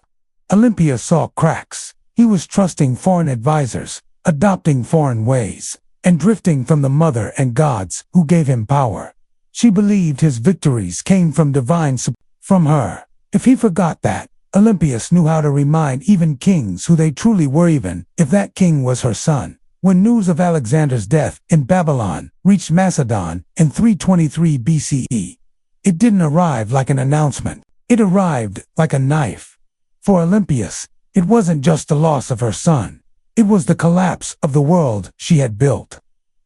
Olympias saw cracks. He was trusting foreign advisors, adopting foreign ways, and drifting from the mother and gods who gave him power. She believed his victories came from divine support from her. If he forgot that, Olympias knew how to remind even kings who they truly were, even if that king was her son. When news of Alexander's death in Babylon reached Macedon in 323 BCE, it didn't arrive like an announcement. It arrived like a knife. For Olympias, it wasn't just the loss of her son. It was the collapse of the world she had built.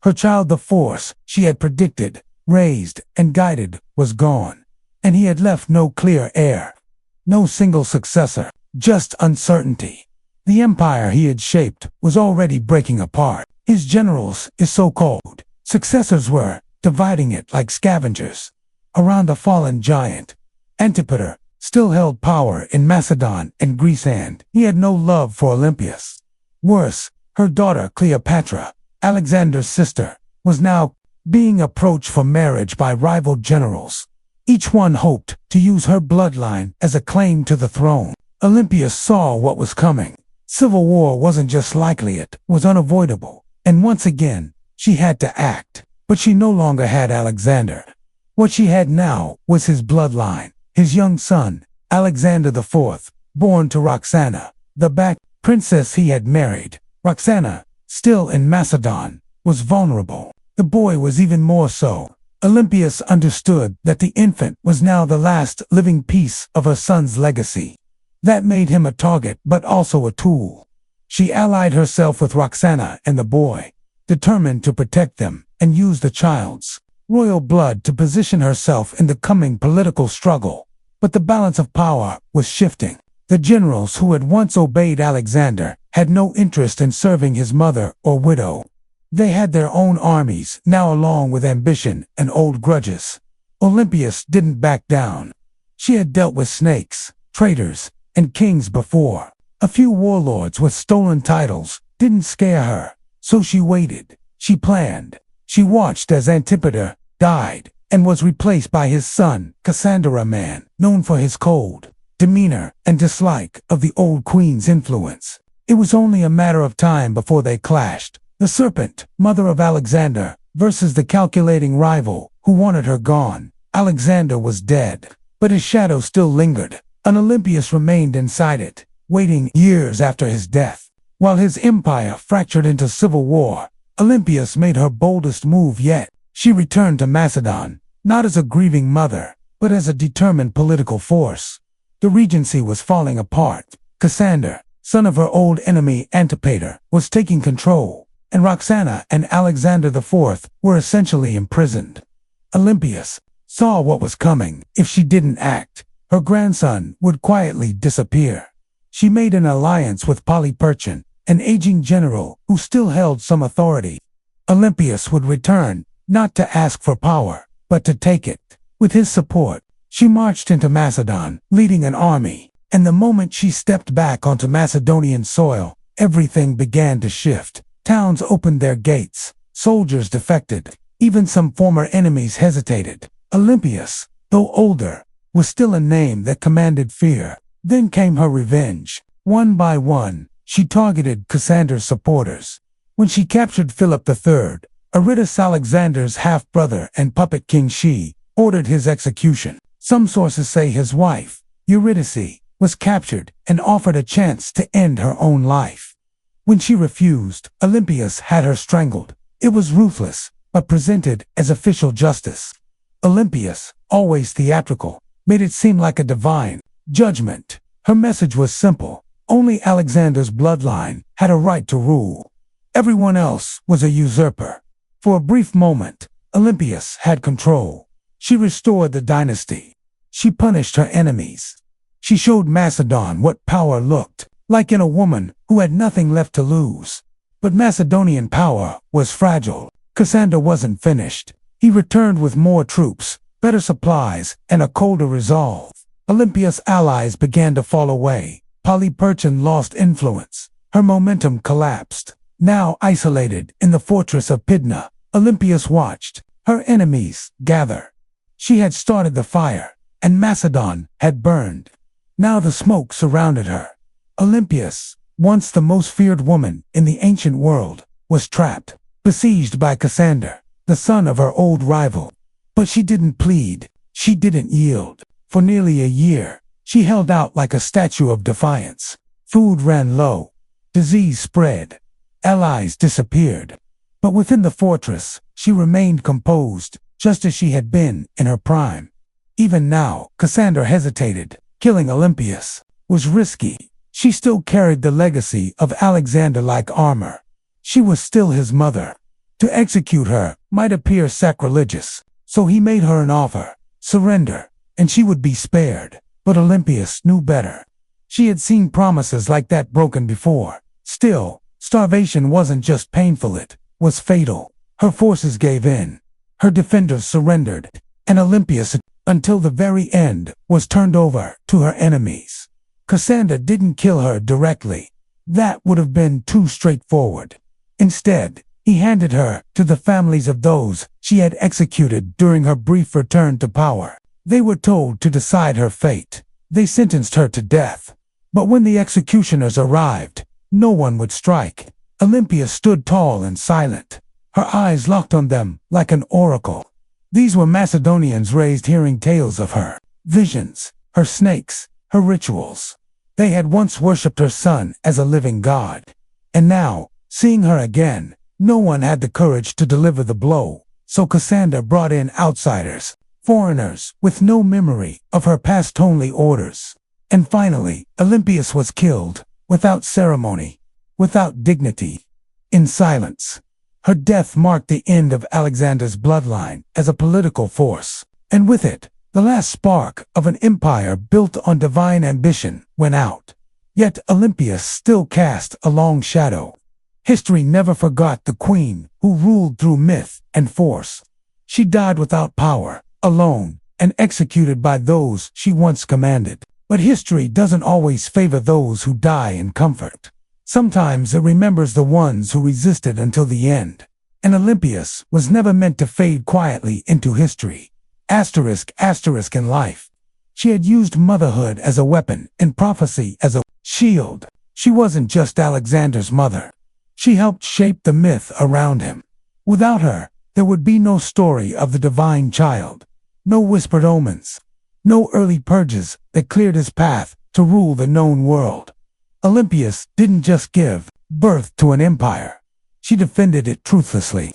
Her child, the force she had predicted, raised, and guided, was gone. And he had left no clear heir. No single successor, just uncertainty. The empire he had shaped was already breaking apart. His generals, his so-called successors, were dividing it like scavengers around a fallen giant. Antipater still held power in Macedon and Greece, and he had no love for Olympias. Worse, her daughter Cleopatra, Alexander's sister, was now being approached for marriage by rival generals. Each one hoped to use her bloodline as a claim to the throne. Olympias saw what was coming. Civil war wasn't just likely, it was unavoidable. And once again, she had to act. But she no longer had Alexander. What she had now was his bloodline, his young son, Alexander IV, born to Roxana, the back princess he had married. Roxana, still in Macedon, was vulnerable. The boy was even more so. Olympias understood that the infant was now the last living piece of her son's legacy. That made him a target, but also a tool. She allied herself with Roxana and the boy, determined to protect them and use the child's royal blood to position herself in the coming political struggle. But the balance of power was shifting. The generals who had once obeyed Alexander had no interest in serving his mother or widow. They had their own armies now, along with ambition and old grudges. Olympias didn't back down. She had dealt with snakes, traitors, and kings before. A few warlords with stolen titles didn't scare her, so she waited. She planned. She watched as Antipater died and was replaced by his son, Cassandra, a man known for his cold demeanor and dislike of the old queen's influence. It was only a matter of time before they clashed. The serpent, mother of Alexander, versus the calculating rival who wanted her gone. Alexander was dead, but his shadow still lingered. An Olympias remained inside it, waiting years after his death. While his empire fractured into civil war, Olympias made her boldest move yet. She returned to Macedon, not as a grieving mother, but as a determined political force. The regency was falling apart. Cassander, son of her old enemy Antipater, was taking control, and Roxana and Alexander IV were essentially imprisoned. Olympias saw what was coming. If she didn't act, her grandson would quietly disappear. She made an alliance with Polyperchon, an aging general who still held some authority. Olympias would return, not to ask for power, but to take it. With his support, she marched into Macedon, leading an army, and the moment she stepped back onto Macedonian soil, everything began to shift. Towns opened their gates, soldiers defected, even some former enemies hesitated. Olympias, though older, was still a name that commanded fear. Then came her revenge. One by one, she targeted Cassander's supporters. When she captured Philip III, Aridus Alexander's half-brother and puppet king, she ordered his execution. Some sources say his wife, Eurydice, was captured and offered a chance to end her own life. When she refused, Olympias had her strangled. It was ruthless, but presented as official justice. Olympias, always theatrical, made it seem like a divine judgment. Her message was simple. Only Alexander's bloodline had a right to rule. Everyone else was a usurper. For a brief moment, Olympias had control. She restored the dynasty. She punished her enemies. She showed Macedon what power looked like in a woman who had nothing left to lose. But Macedonian power was fragile. Cassander wasn't finished. He returned with more troops, better supplies, and a colder resolve. Olympias' allies began to fall away. Polyperchon lost influence. Her momentum collapsed. Now isolated in the fortress of Pydna, Olympias watched her enemies gather. She had started the fire, and Macedon had burned. Now the smoke surrounded her. Olympias, once the most feared woman in the ancient world, was trapped, besieged by Cassander, the son of her old rival. But she didn't plead. She didn't yield. For nearly a year, she held out like a statue of defiance. Food ran low. Disease spread. Allies disappeared. But within the fortress, she remained composed, just as she had been in her prime. Even now, Cassander hesitated. Killing Olympias was risky. She still carried the legacy of Alexander like armor. She was still his mother. To execute her might appear sacrilegious, so he made her an offer: surrender, and she would be spared. But Olympias knew better. She had seen promises like that broken before. Still, starvation wasn't just painful, it was fatal. Her forces gave in. Her defenders surrendered, and Olympias, until the very end, was turned over to her enemies. Cassander didn't kill her directly. That would have been too straightforward. Instead, he handed her to the families of those she had executed during her brief return to power. They were told to decide her fate. They sentenced her to death. But when the executioners arrived, no one would strike. Olympia stood tall and silent, her eyes locked on them like an oracle. These were Macedonians raised hearing tales of her visions, her snakes, her rituals. They had once worshipped her son as a living god. And now, seeing her again, no one had the courage to deliver the blow. So Cassander brought in outsiders, foreigners with no memory of her past only orders. And finally, Olympias was killed, without ceremony, without dignity, in silence. Her death marked the end of Alexander's bloodline as a political force, and with it, the last spark of an empire built on divine ambition went out. Yet Olympias still cast a long shadow. History never forgot the queen who ruled through myth and force. She died without power, alone, and executed by those she once commanded. But history doesn't always favor those who die in comfort. Sometimes it remembers the ones who resisted until the end. And Olympias was never meant to fade quietly into history. Asterisk in life. She had used motherhood as a weapon and prophecy as a shield. She wasn't just Alexander's mother. She helped shape the myth around him. Without her, there would be no story of the divine child, no whispered omens, no early purges that cleared his path to rule the known world. Olympias didn't just give birth to an empire. She defended it truthlessly.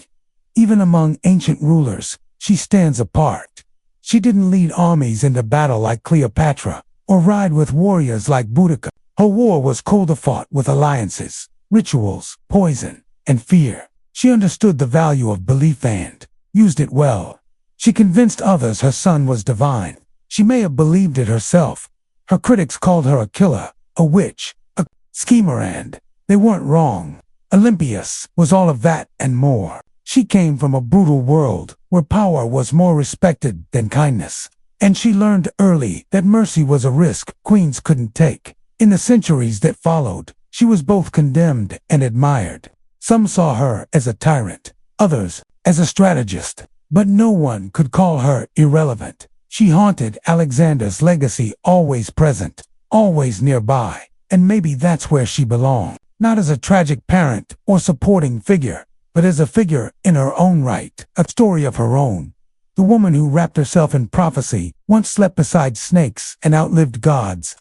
Even among ancient rulers, she stands apart. She didn't lead armies into battle like Cleopatra, or ride with warriors like Boudica. Her war was colder fought with alliances, rituals, poison, and fear. She understood the value of belief and used it well. She convinced others her son was divine. She may have believed it herself. Her critics called her a killer, a witch, a schemer, and they weren't wrong. Olympias was all of that and more. She came from a brutal world where power was more respected than kindness. And she learned early that mercy was a risk queens couldn't take. In the centuries that followed, she was both condemned and admired. Some saw her as a tyrant, others as a strategist, but no one could call her irrelevant. She haunted Alexander's legacy, always present, always nearby, and maybe that's where she belonged. Not as a tragic parent or supporting figure, but as a figure in her own right, a story of her own. The woman who wrapped herself in prophecy, once slept beside snakes and outlived gods.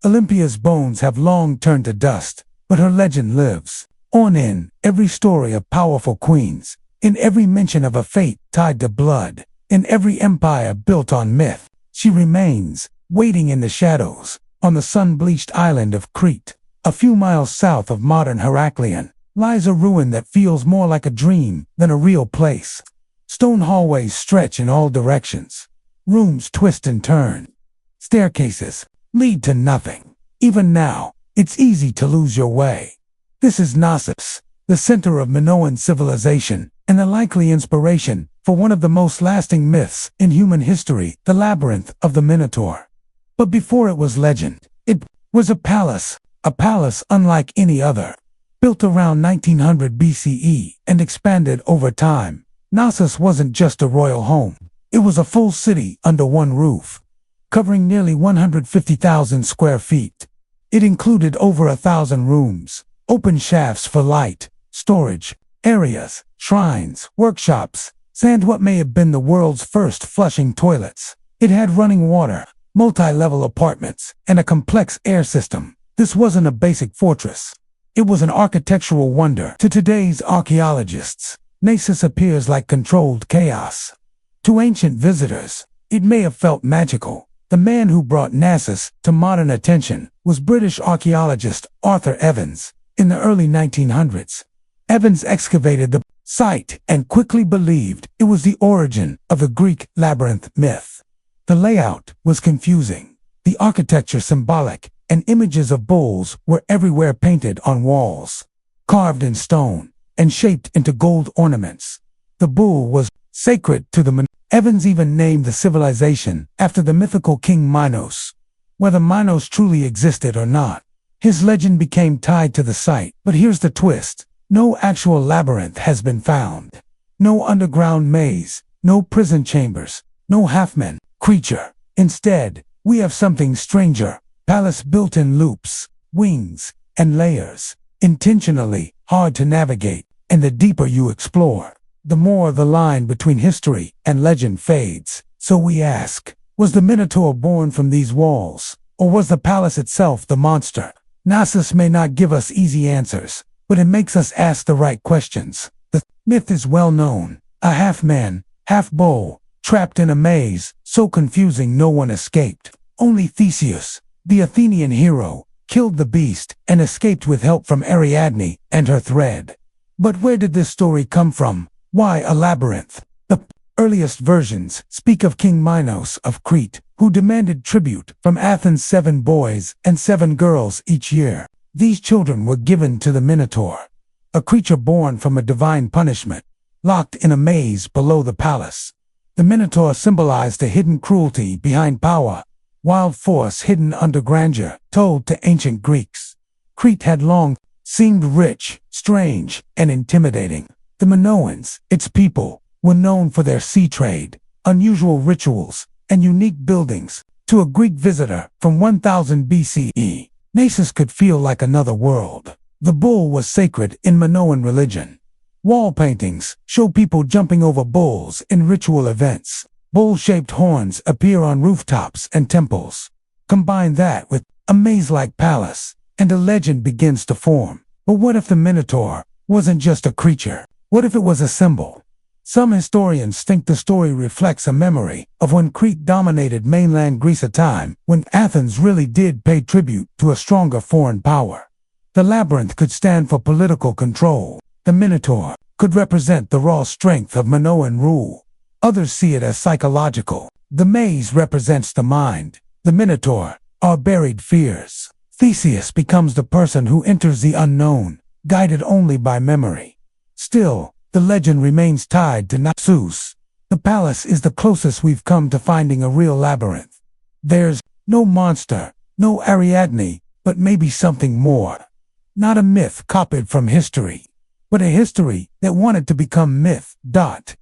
Olympia's bones have long turned to dust, but her legend lives on in every story of powerful queens, in every mention of a fate tied to blood, in every empire built on myth. She remains, waiting in the shadows, on the sun-bleached island of Crete. A few miles south of modern Heraklion lies a ruin that feels more like a dream than a real place. Stone hallways stretch in all directions. Rooms twist and turn. Staircases lead to nothing. Even now, it's easy to lose your way. This is Knossos, the center of Minoan civilization, and the likely inspiration for one of the most lasting myths in human history, the Labyrinth of the Minotaur. But before it was legend, it was a palace unlike any other. Built around 1900 BCE and expanded over time, Knossos wasn't just a royal home. It was a full city under one roof, covering nearly 150,000 square feet. It included over 1,000 rooms, open shafts for light, storage, areas, shrines, workshops, and what may have been the world's first flushing toilets. It had running water, multi-level apartments, and a complex air system. This wasn't a basic fortress. It was an architectural wonder. To today's archaeologists, Knossos appears like controlled chaos. To ancient visitors, it may have felt magical. The man who brought Knossos to modern attention was British archaeologist Arthur Evans. In the early 1900s, Evans excavated the site and quickly believed it was the origin of the Greek labyrinth myth. The layout was confusing, the architecture symbolic, and images of bulls were everywhere painted on walls, carved in stone, and shaped into gold ornaments. The bull was sacred to the Evans even named the civilization after the mythical king Minos. Whether Minos truly existed or not, his legend became tied to the site. But here's the twist. No actual labyrinth has been found. No underground maze, no prison chambers, no half-man creature. Instead, we have something stranger. Palace built in loops, wings, and layers. Intentionally hard to navigate, and the deeper you explore, the more the line between history and legend fades. So we ask, was the Minotaur born from these walls, or was the palace itself the monster? Knossos may not give us easy answers, but it makes us ask the right questions. The myth is well known, a half-man, half-bull, trapped in a maze, so confusing no one escaped. Only Theseus, the Athenian hero, killed the beast and escaped with help from Ariadne and her thread. But where did this story come from? Why a labyrinth? The earliest versions speak of King Minos of Crete, who demanded tribute from Athens' 7 boys and 7 girls each year. These children were given to the Minotaur, a creature born from a divine punishment, locked in a maze below the palace. The Minotaur symbolized the hidden cruelty behind power, wild force hidden under grandeur, told to ancient Greeks. Crete had long seemed rich, strange, and intimidating. The Minoans, its people, were known for their sea trade, unusual rituals, and unique buildings. To a Greek visitor from 1000 BCE, Nasus could feel like another world. The bull was sacred in Minoan religion. Wall paintings show people jumping over bulls in ritual events. Bull-shaped horns appear on rooftops and temples. Combine that with a maze-like palace, and a legend begins to form. But what if the Minotaur wasn't just a creature? What if it was a symbol? Some historians think the story reflects a memory of when Crete dominated mainland Greece, a time when Athens really did pay tribute to a stronger foreign power. The labyrinth could stand for political control. The Minotaur could represent the raw strength of Minoan rule. Others see it as psychological. The maze represents the mind. The Minotaur are buried fears. Theseus becomes the person who enters the unknown, guided only by memory. Still, the legend remains tied to not-so-glamorous. The palace is the closest we've come to finding a real labyrinth. There's no monster, no Ariadne, but maybe something more. Not a myth copied from history, but a history that wanted to become myth.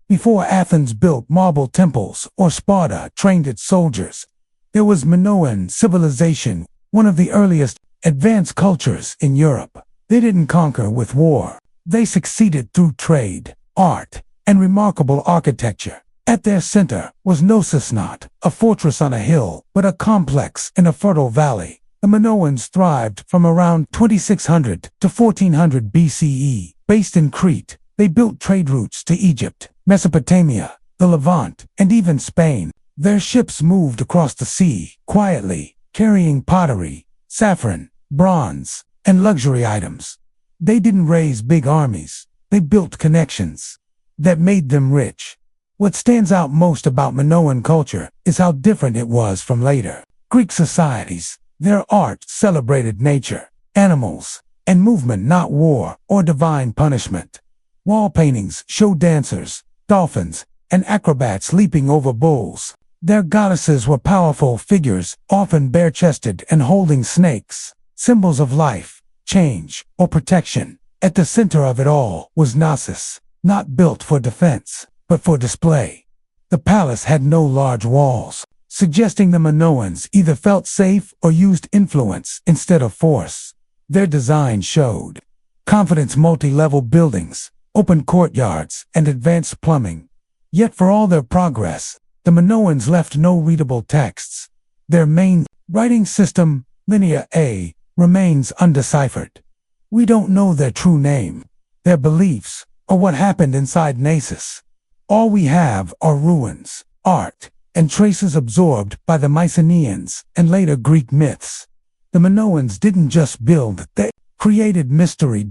Before Athens built marble temples or Sparta trained its soldiers, there was Minoan civilization, one of the earliest advanced cultures in Europe. They didn't conquer with war. They succeeded through trade, art, and remarkable architecture. At their center was Knossos, not a fortress on a hill, but a complex in a fertile valley. The Minoans thrived from around 2600 to 1400 BCE. Based in Crete, they built trade routes to Egypt, Mesopotamia, the Levant, and even Spain. Their ships moved across the sea, quietly, carrying pottery, saffron, bronze, and luxury items. They didn't raise big armies. They built connections that made them rich. What stands out most about Minoan culture is how different it was from later Greek societies. Their art celebrated nature, animals, and movement, not war or divine punishment. Wall paintings show dancers, dolphins, and acrobats leaping over bulls. Their goddesses were powerful figures, often bare-chested and holding snakes, symbols of life, change, or protection. At the center of it all was Knossos, not built for defense, but for display. The palace had no large walls, suggesting the Minoans either felt safe or used influence instead of force. Their design showed confidence, multi-level buildings, open courtyards, and advanced plumbing. Yet for all their progress, the Minoans left no readable texts. Their main writing system, Linear A, remains undeciphered. We don't know their true name, their beliefs, or what happened inside Knossos. All we have are ruins, art, and traces absorbed by the Mycenaeans and later Greek myths. The Minoans didn't just build, they created mystery.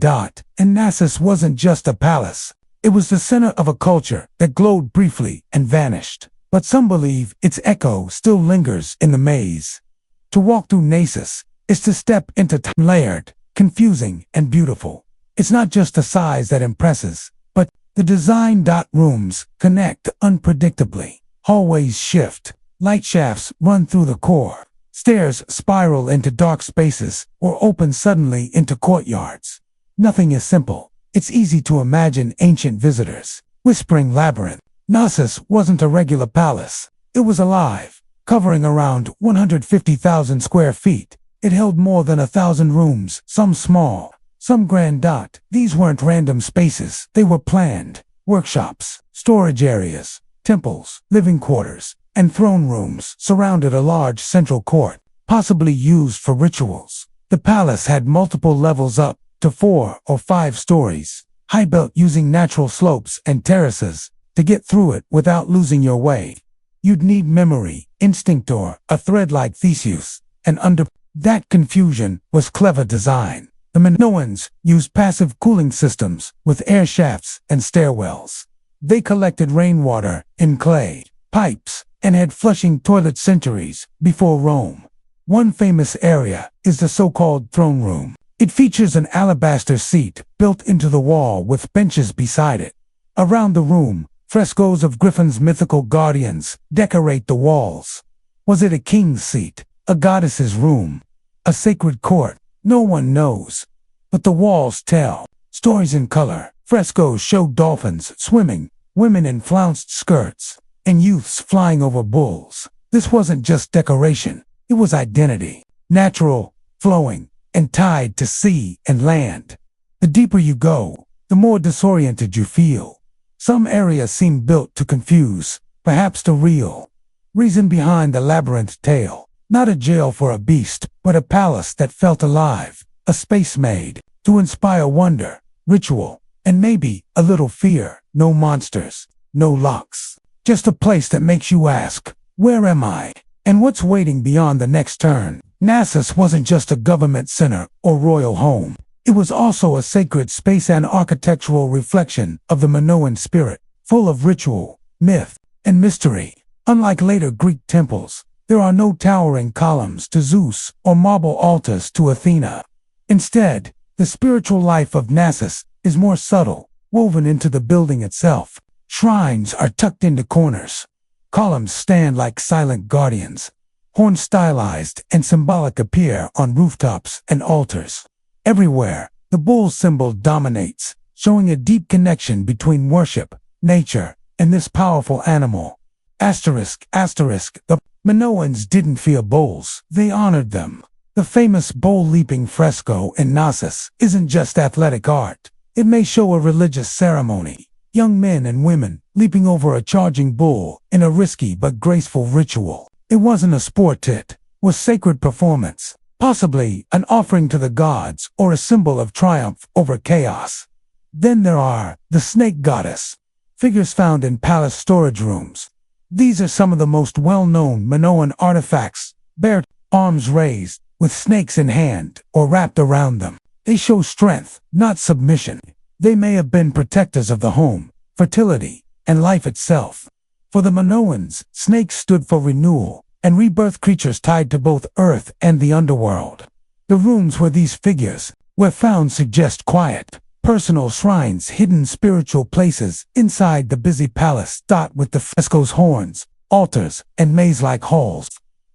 And Knossos wasn't just a palace. It was the center of a culture that glowed briefly and vanished. But some believe its echo still lingers in the maze. To walk through Knossos is to step into time, layered, confusing, and beautiful. It's not just the size that impresses, but the design. Rooms connect unpredictably. Hallways shift, light shafts run through the core, stairs spiral into dark spaces or open suddenly into courtyards. Nothing is simple. It's easy to imagine ancient visitors whispering labyrinth. Knossos wasn't a regular palace. It was alive, covering around 150,000 square feet. It held more than 1,000 rooms, some small, some grand. These weren't random spaces. They were planned. Workshops, storage areas, temples, living quarters, and throne rooms surrounded a large central court, possibly used for rituals. The palace had multiple levels up to 4 or 5 stories, high, built using natural slopes and terraces. To get through it without losing your way, you'd need memory, instinct, or a thread like Theseus. And under that confusion was clever design. The Minoans used passive cooling systems with air shafts and stairwells. They collected rainwater in clay pipes and had flushing toilets centuries before Rome. One famous area is the so-called throne room. It features an alabaster seat built into the wall with benches beside it. Around the room, frescoes of griffins, mythical guardians, decorate the walls. Was it a king's seat, a goddess's room, a sacred court? No one knows. But the walls tell stories in color. Frescoes show dolphins swimming, women in flounced skirts, and youths flying over bulls. This wasn't just decoration, it was identity. Natural, flowing, and tied to sea and land. The deeper you go, the more disoriented you feel. Some areas seem built to confuse, perhaps the real reason behind the labyrinth tale. Not a jail for a beast, but a palace that felt alive, a space made to inspire wonder, ritual, and maybe a little fear. No monsters, no locks. Just a place that makes you ask, where am I? And what's waiting beyond the next turn? Nasus wasn't just a government center or royal home. It was also a sacred space and architectural reflection of the Minoan spirit, full of ritual, myth, and mystery. Unlike later Greek temples, there are no towering columns to Zeus or marble altars to Athena. Instead, the spiritual life of Nasus is more subtle, woven into the building itself. Shrines are tucked into corners. Columns stand like silent guardians. Horns stylized and symbolic appear on rooftops and altars. Everywhere, the bull symbol dominates, showing a deep connection between worship, nature, and this powerful animal. Asterisk. The Minoans didn't fear bulls, they honored them. The famous bull-leaping fresco in Nasus isn't just athletic art. It may show a religious ceremony. Young men and women leaping over a charging bull in a risky but graceful ritual. It wasn't a sport, it was sacred performance, possibly an offering to the gods or a symbol of triumph over chaos. Then there are the snake goddess, figures found in palace storage rooms. These are some of the most well-known Minoan artifacts, bare arms raised, with snakes in hand or wrapped around them. They show strength, not submission. They may have been protectors of the home, fertility, and life itself. For the Minoans, snakes stood for renewal and rebirth, creatures tied to both earth and the underworld. The rooms where these figures were found suggest quiet, personal shrines, hidden spiritual places inside the busy palace, dot with the frescoes, horns, altars, and maze-like halls.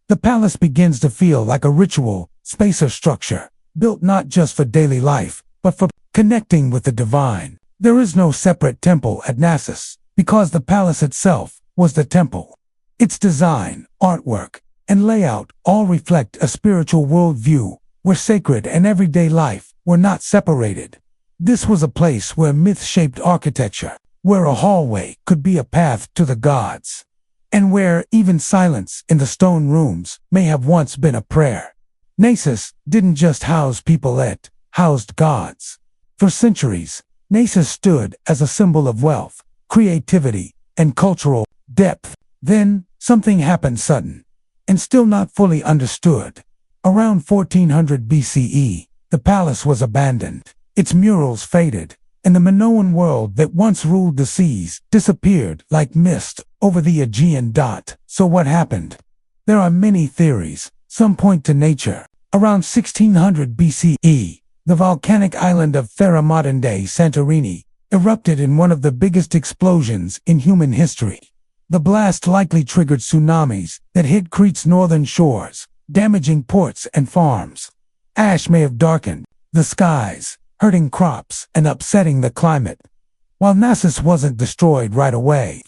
The palace begins to feel like a ritual space or structure, built not just for daily life, but for connecting with the divine. There is no separate temple at Nasus, because the palace itself was the temple. Its design, artwork, and layout all reflect a spiritual worldview, where sacred and everyday life were not separated. This was a place where myth shaped architecture, where a hallway could be a path to the gods, and where even silence in the stone rooms may have once been a prayer. Nasus didn't just house people, it housed gods. For centuries, Nasus stood as a symbol of wealth, creativity, and cultural depth. Then, something happened sudden, and still not fully understood. Around 1400 BCE, the palace was abandoned. Its murals faded, and the Minoan world that once ruled the seas disappeared like mist over the Aegean. So what happened? There are many theories. Some point to nature. Around 1600 BCE, the volcanic island of Thera, modern-day Santorini, erupted in one of the biggest explosions in human history. The blast likely triggered tsunamis that hit Crete's northern shores, damaging ports and farms. Ash may have darkened the skies, hurting crops and upsetting the climate. While Nasus wasn't destroyed right away,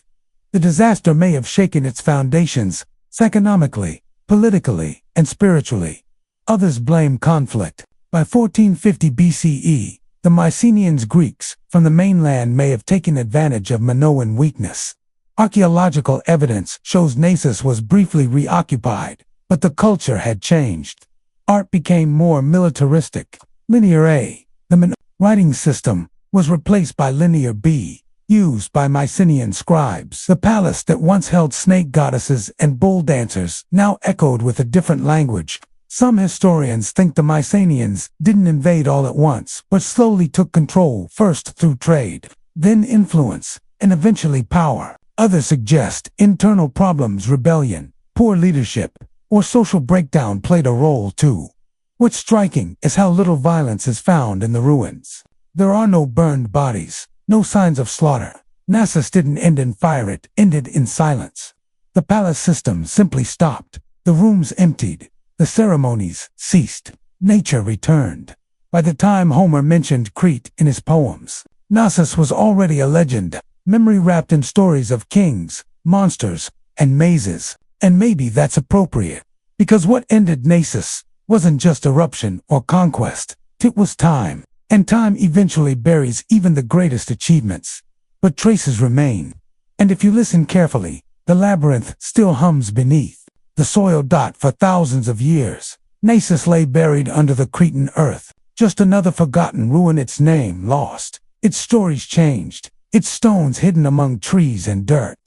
the disaster may have shaken its foundations, economically, politically, and spiritually. Others blame conflict. By 1450 BCE, the Mycenaeans, Greeks from the mainland, may have taken advantage of Minoan weakness. Archaeological evidence shows Nasus was briefly reoccupied, but the culture had changed. Art became more militaristic. Linear A, the Minoan writing system, was replaced by Linear B, used by Mycenaean scribes. The palace that once held snake goddesses and bull dancers now echoed with a different language. Some historians think the Mycenaeans didn't invade all at once, but slowly took control, first through trade, then influence, and eventually power. Others suggest internal problems, rebellion, poor leadership, or social breakdown played a role too. What's striking is how little violence is found in the ruins. There are no burned bodies, no signs of slaughter. Nasus didn't end in fire, it ended in silence. The palace system simply stopped. The rooms emptied. The ceremonies ceased. Nature returned. By the time Homer mentioned Crete in his poems, Nasus was already a legend, memory wrapped in stories of kings, monsters, and mazes. And maybe that's appropriate, because what ended Nasus wasn't just eruption or conquest. It was time. And time eventually buries even the greatest achievements. But traces remain. And if you listen carefully, the labyrinth still hums beneath the soil dot for thousands of years. Nasus lay buried under the Cretan earth, just another forgotten ruin, its name lost, its stories changed, its stones hidden among trees and dirt.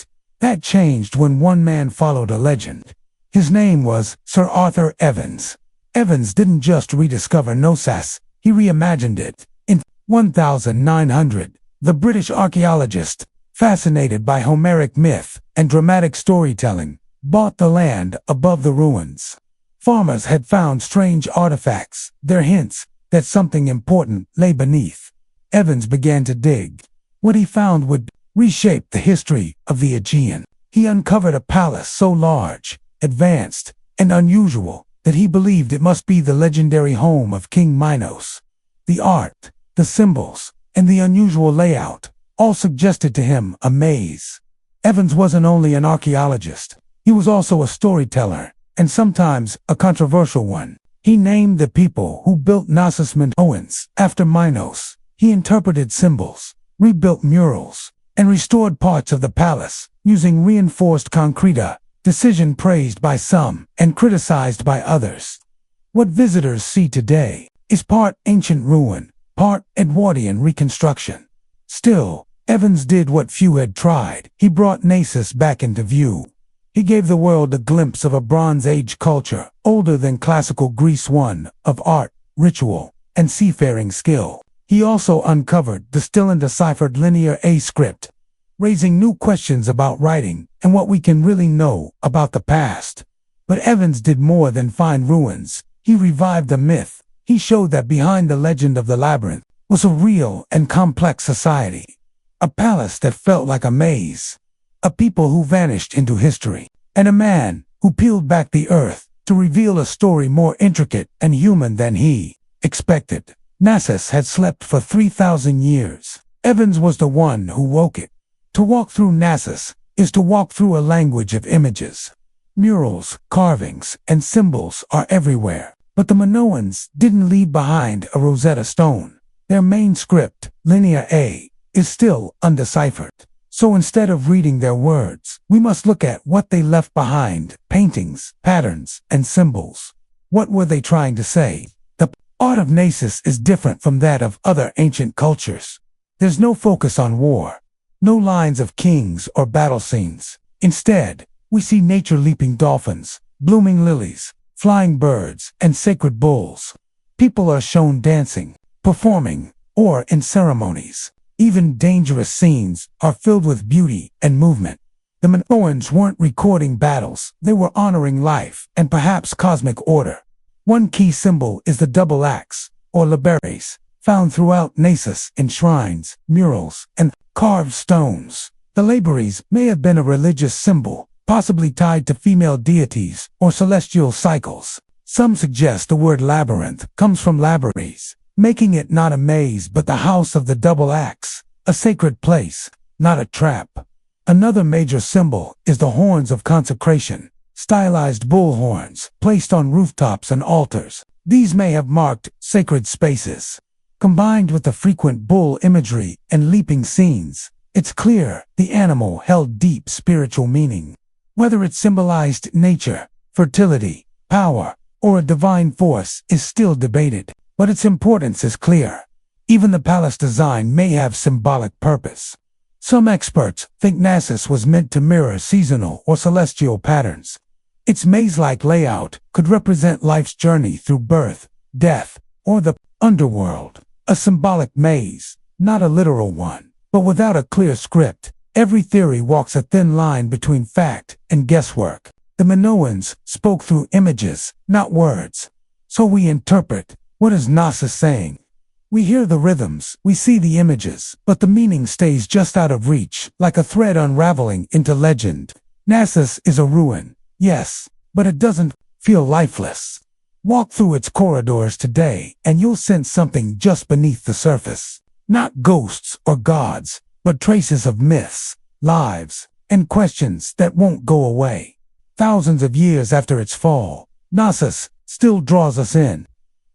That changed when one man followed a legend. His name was Sir Arthur Evans. Evans didn't just rediscover Knossos, he reimagined it. In 1900, the British archaeologist, fascinated by Homeric myth and dramatic storytelling, bought the land above the ruins. Farmers had found strange artifacts, their hints that something important lay beneath. Evans began to dig. What he found would reshape the history of the Aegean. He uncovered a palace so large, advanced, and unusual that he believed it must be the legendary home of King Minos. The art, the symbols, and the unusual layout all suggested to him a maze. Evans wasn't only an archaeologist, he was also a storyteller, and sometimes a controversial one. He named the people who built Knossos Minoans after Minos. He interpreted symbols, rebuilt murals, and restored parts of the palace using reinforced concrete, a decision praised by some and criticized by others. What visitors see today is part ancient ruin, part Edwardian reconstruction. Still, Evans did what few had tried. He brought Knossos back into view. He gave the world a glimpse of a Bronze Age culture, older than classical Greece, one of art, ritual, and seafaring skill. He also uncovered the still undeciphered Linear A script, raising new questions about writing and what we can really know about the past. But Evans did more than find ruins. He revived the myth. He showed that behind the legend of the labyrinth was a real and complex society. A palace that felt like a maze. A people who vanished into history. And a man who peeled back the earth to reveal a story more intricate and human than he expected. Knossos had slept for 3,000 years. Evans was the one who woke it. To walk through Knossos is to walk through a language of images. Murals, carvings, and symbols are everywhere. But the Minoans didn't leave behind a Rosetta Stone. Their main script, Linear A, is still undeciphered. So instead of reading their words, we must look at what they left behind: paintings, patterns, and symbols. What were they trying to say? The art of Knossos is different from that of other ancient cultures. There's no focus on war, no lines of kings or battle scenes. Instead, we see nature: leaping dolphins, blooming lilies, flying birds, and sacred bulls. People are shown dancing, performing, or in ceremonies. Even dangerous scenes are filled with beauty and movement. The Minoans weren't recording battles, they were honoring life and perhaps cosmic order. One key symbol is the double axe, or labares, found throughout Knossos in shrines, murals, and carved stones. The labares may have been a religious symbol, possibly tied to female deities or celestial cycles. Some suggest the word labyrinth comes from labares, making it not a maze but the house of the double axe, a sacred place, not a trap. Another major symbol is the horns of consecration, stylized bull horns placed on rooftops and altars. These may have marked sacred spaces. Combined with the frequent bull imagery and leaping scenes, it's clear the animal held deep spiritual meaning. Whether it symbolized nature, fertility, power, or a divine force is still debated, but its importance is clear. Even the palace design may have symbolic purpose. Some experts think Knossos was meant to mirror seasonal or celestial patterns. Its maze-like layout could represent life's journey through birth, death, or the underworld. A symbolic maze, not a literal one. But without a clear script, every theory walks a thin line between fact and guesswork. The Minoans spoke through images, not words. So we interpret. What is Knossos saying? We hear the rhythms, we see the images, but the meaning stays just out of reach, like a thread unraveling into legend. Knossos is a ruin, yes, but it doesn't feel lifeless. Walk through its corridors today, and you'll sense something just beneath the surface. Not ghosts or gods, but traces of myths, lives, and questions that won't go away. Thousands of years after its fall, Knossos still draws us in.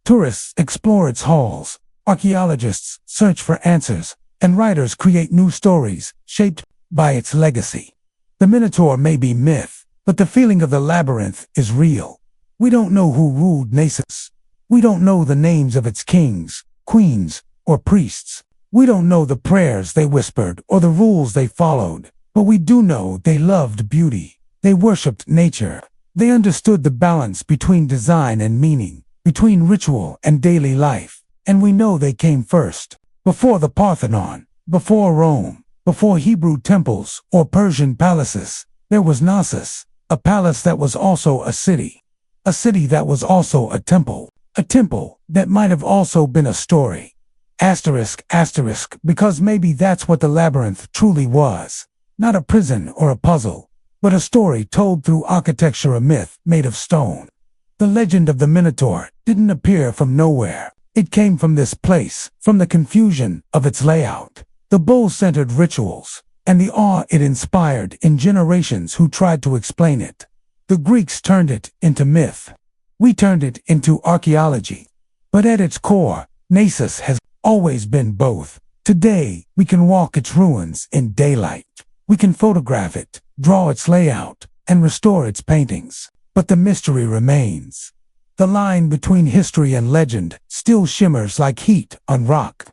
Tourists explore its halls, archaeologists search for answers, and writers create new stories shaped by its legacy. The Minotaur may be myth, but the feeling of the labyrinth is real. We don't know who ruled Nasus. We don't know the names of its kings, queens, or priests. We don't know the prayers they whispered or the rules they followed, but we do know they loved beauty. They worshipped nature. They understood the balance between design and meaning, between ritual and daily life. And we know they came first, before the Parthenon, before Rome, before Hebrew temples or Persian palaces. There was Nasus, a palace that was also a city that was also a temple that might have also been a story. Asterisk, because maybe that's what the labyrinth truly was. Not a prison or a puzzle, but a story told through architecture, a myth made of stone. The legend of the Minotaur didn't appear from nowhere. It came from this place, from the confusion of its layout, the bull-centered rituals, and the awe it inspired in generations who tried to explain it. The Greeks turned it into myth. We turned it into archaeology. But at its core, Nasus has always been both. Today, we can walk its ruins in daylight. We can photograph it, draw its layout, and restore its paintings. But the mystery remains. The line between history and legend still shimmers like heat on rock.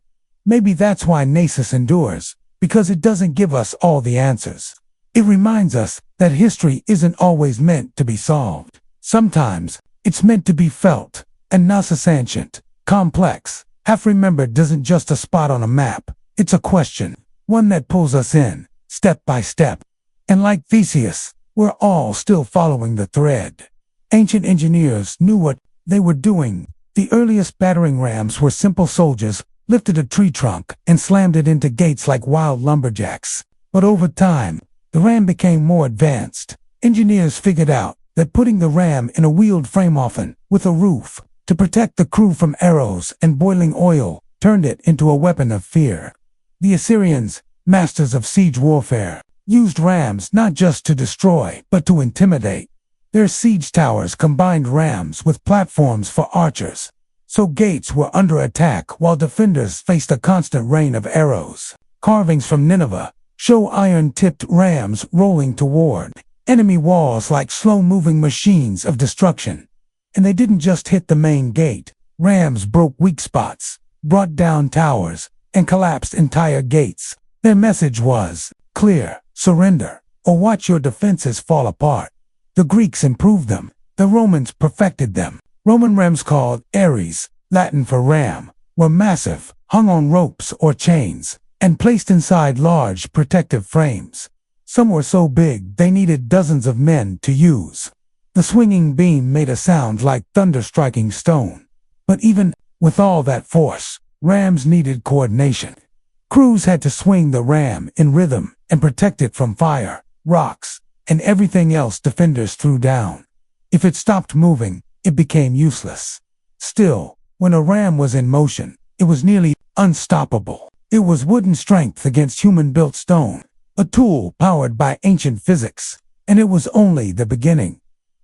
Maybe that's why Nasus endures, because it doesn't give us all the answers. It reminds us that history isn't always meant to be solved. Sometimes, it's meant to be felt, and Nasus ancient, complex, half-remembered isn't just a spot on a map. It's a question, one that pulls us in, step by step. And like Theseus, we're all still following the thread. Ancient engineers knew what they were doing. The earliest battering rams were simple soldiers, lifted a tree trunk and slammed it into gates like wild lumberjacks. But over time, the ram became more advanced. Engineers figured out that putting the ram in a wheeled frame, often with a roof, to protect the crew from arrows and boiling oil, turned it into a weapon of fear. The Assyrians, masters of siege warfare, used rams not just to destroy, but to intimidate. Their siege towers combined rams with platforms for archers, so gates were under attack while defenders faced a constant rain of arrows. Carvings from Nineveh show iron-tipped rams rolling toward enemy walls like slow-moving machines of destruction. And they didn't just hit the main gate. Rams broke weak spots, brought down towers, and collapsed entire gates. Their message was clear: surrender, or watch your defenses fall apart. The Greeks improved them. The Romans perfected them. Roman rams, called Ares, Latin for ram, were massive, hung on ropes or chains, and placed inside large protective frames. Some were so big they needed dozens of men to use. The swinging beam made a sound like thunder striking stone. But even with all that force, rams needed coordination. Crews had to swing the ram in rhythm and protect it from fire, rocks, and everything else defenders threw down. If it stopped moving, it became useless. Still, when a ram was in motion, it was nearly unstoppable. It was wooden strength against human-built stone, a tool powered by ancient physics, and it was only the beginning.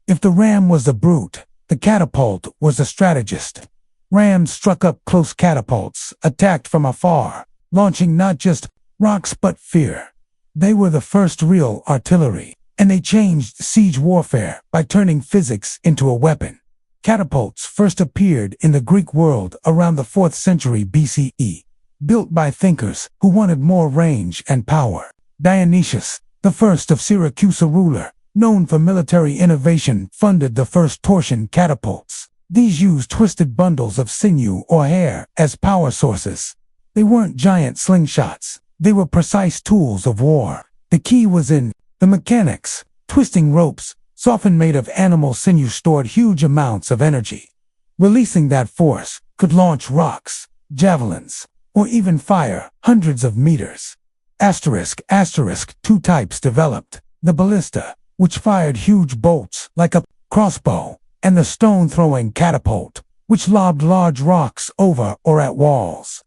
If the ram was the brute, the catapult was the strategist. Rams struck up close catapults, attacked from afar, launching not just rocks but fear. They were the first real artillery, and they changed siege warfare by turning physics into a weapon. Catapults first appeared in the Greek world around the 4th century BCE, built by thinkers who wanted more range and power. Dionysius, the first of Syracuse, a ruler known for military innovation, funded the first torsion catapults. These used twisted bundles of sinew or hair as power sources. They weren't giant slingshots. They were precise tools of war. The key was in the mechanics. Twisting ropes, often made of animal sinew, stored huge amounts of energy. Releasing that force could launch rocks, javelins, or even fire hundreds of meters. Two types developed: the ballista, which fired huge bolts like a crossbow, and the stone-throwing catapult, which lobbed large rocks over or at walls.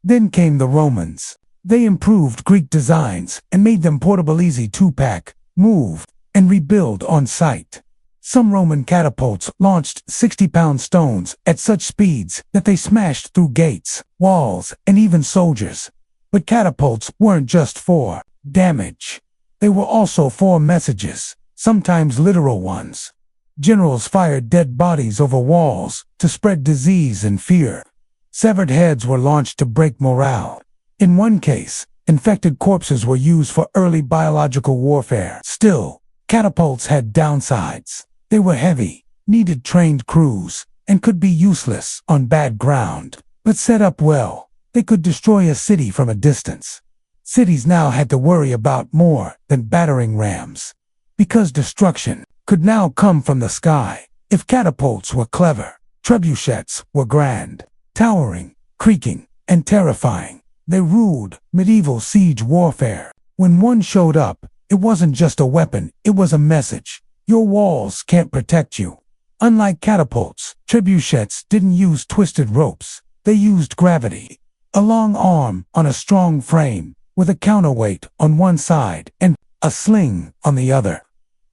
Then came the Romans. They improved Greek designs and made them portable, easy to pack, move, and rebuild on site. Some Roman catapults launched 60-pound stones at such speeds that they smashed through gates, walls, and even soldiers. But catapults weren't just for damage. They were also for messages, sometimes literal ones. Generals fired dead bodies over walls to spread disease and fear. Severed heads were launched to break morale. In one case, infected corpses were used for early biological warfare. Still, catapults had downsides. They were heavy, needed trained crews, and could be useless on bad ground. But set up well, they could destroy a city from a distance. Cities now had to worry about more than battering rams, because destruction could now come from the sky. If catapults were clever, trebuchets were grand, towering, creaking, and terrifying. They ruled medieval siege warfare. When one showed up, it wasn't just a weapon, it was a message. Your walls can't protect you. Unlike catapults, trebuchets didn't use twisted ropes. They used gravity. A long arm on a strong frame, with a counterweight on one side and a sling on the other.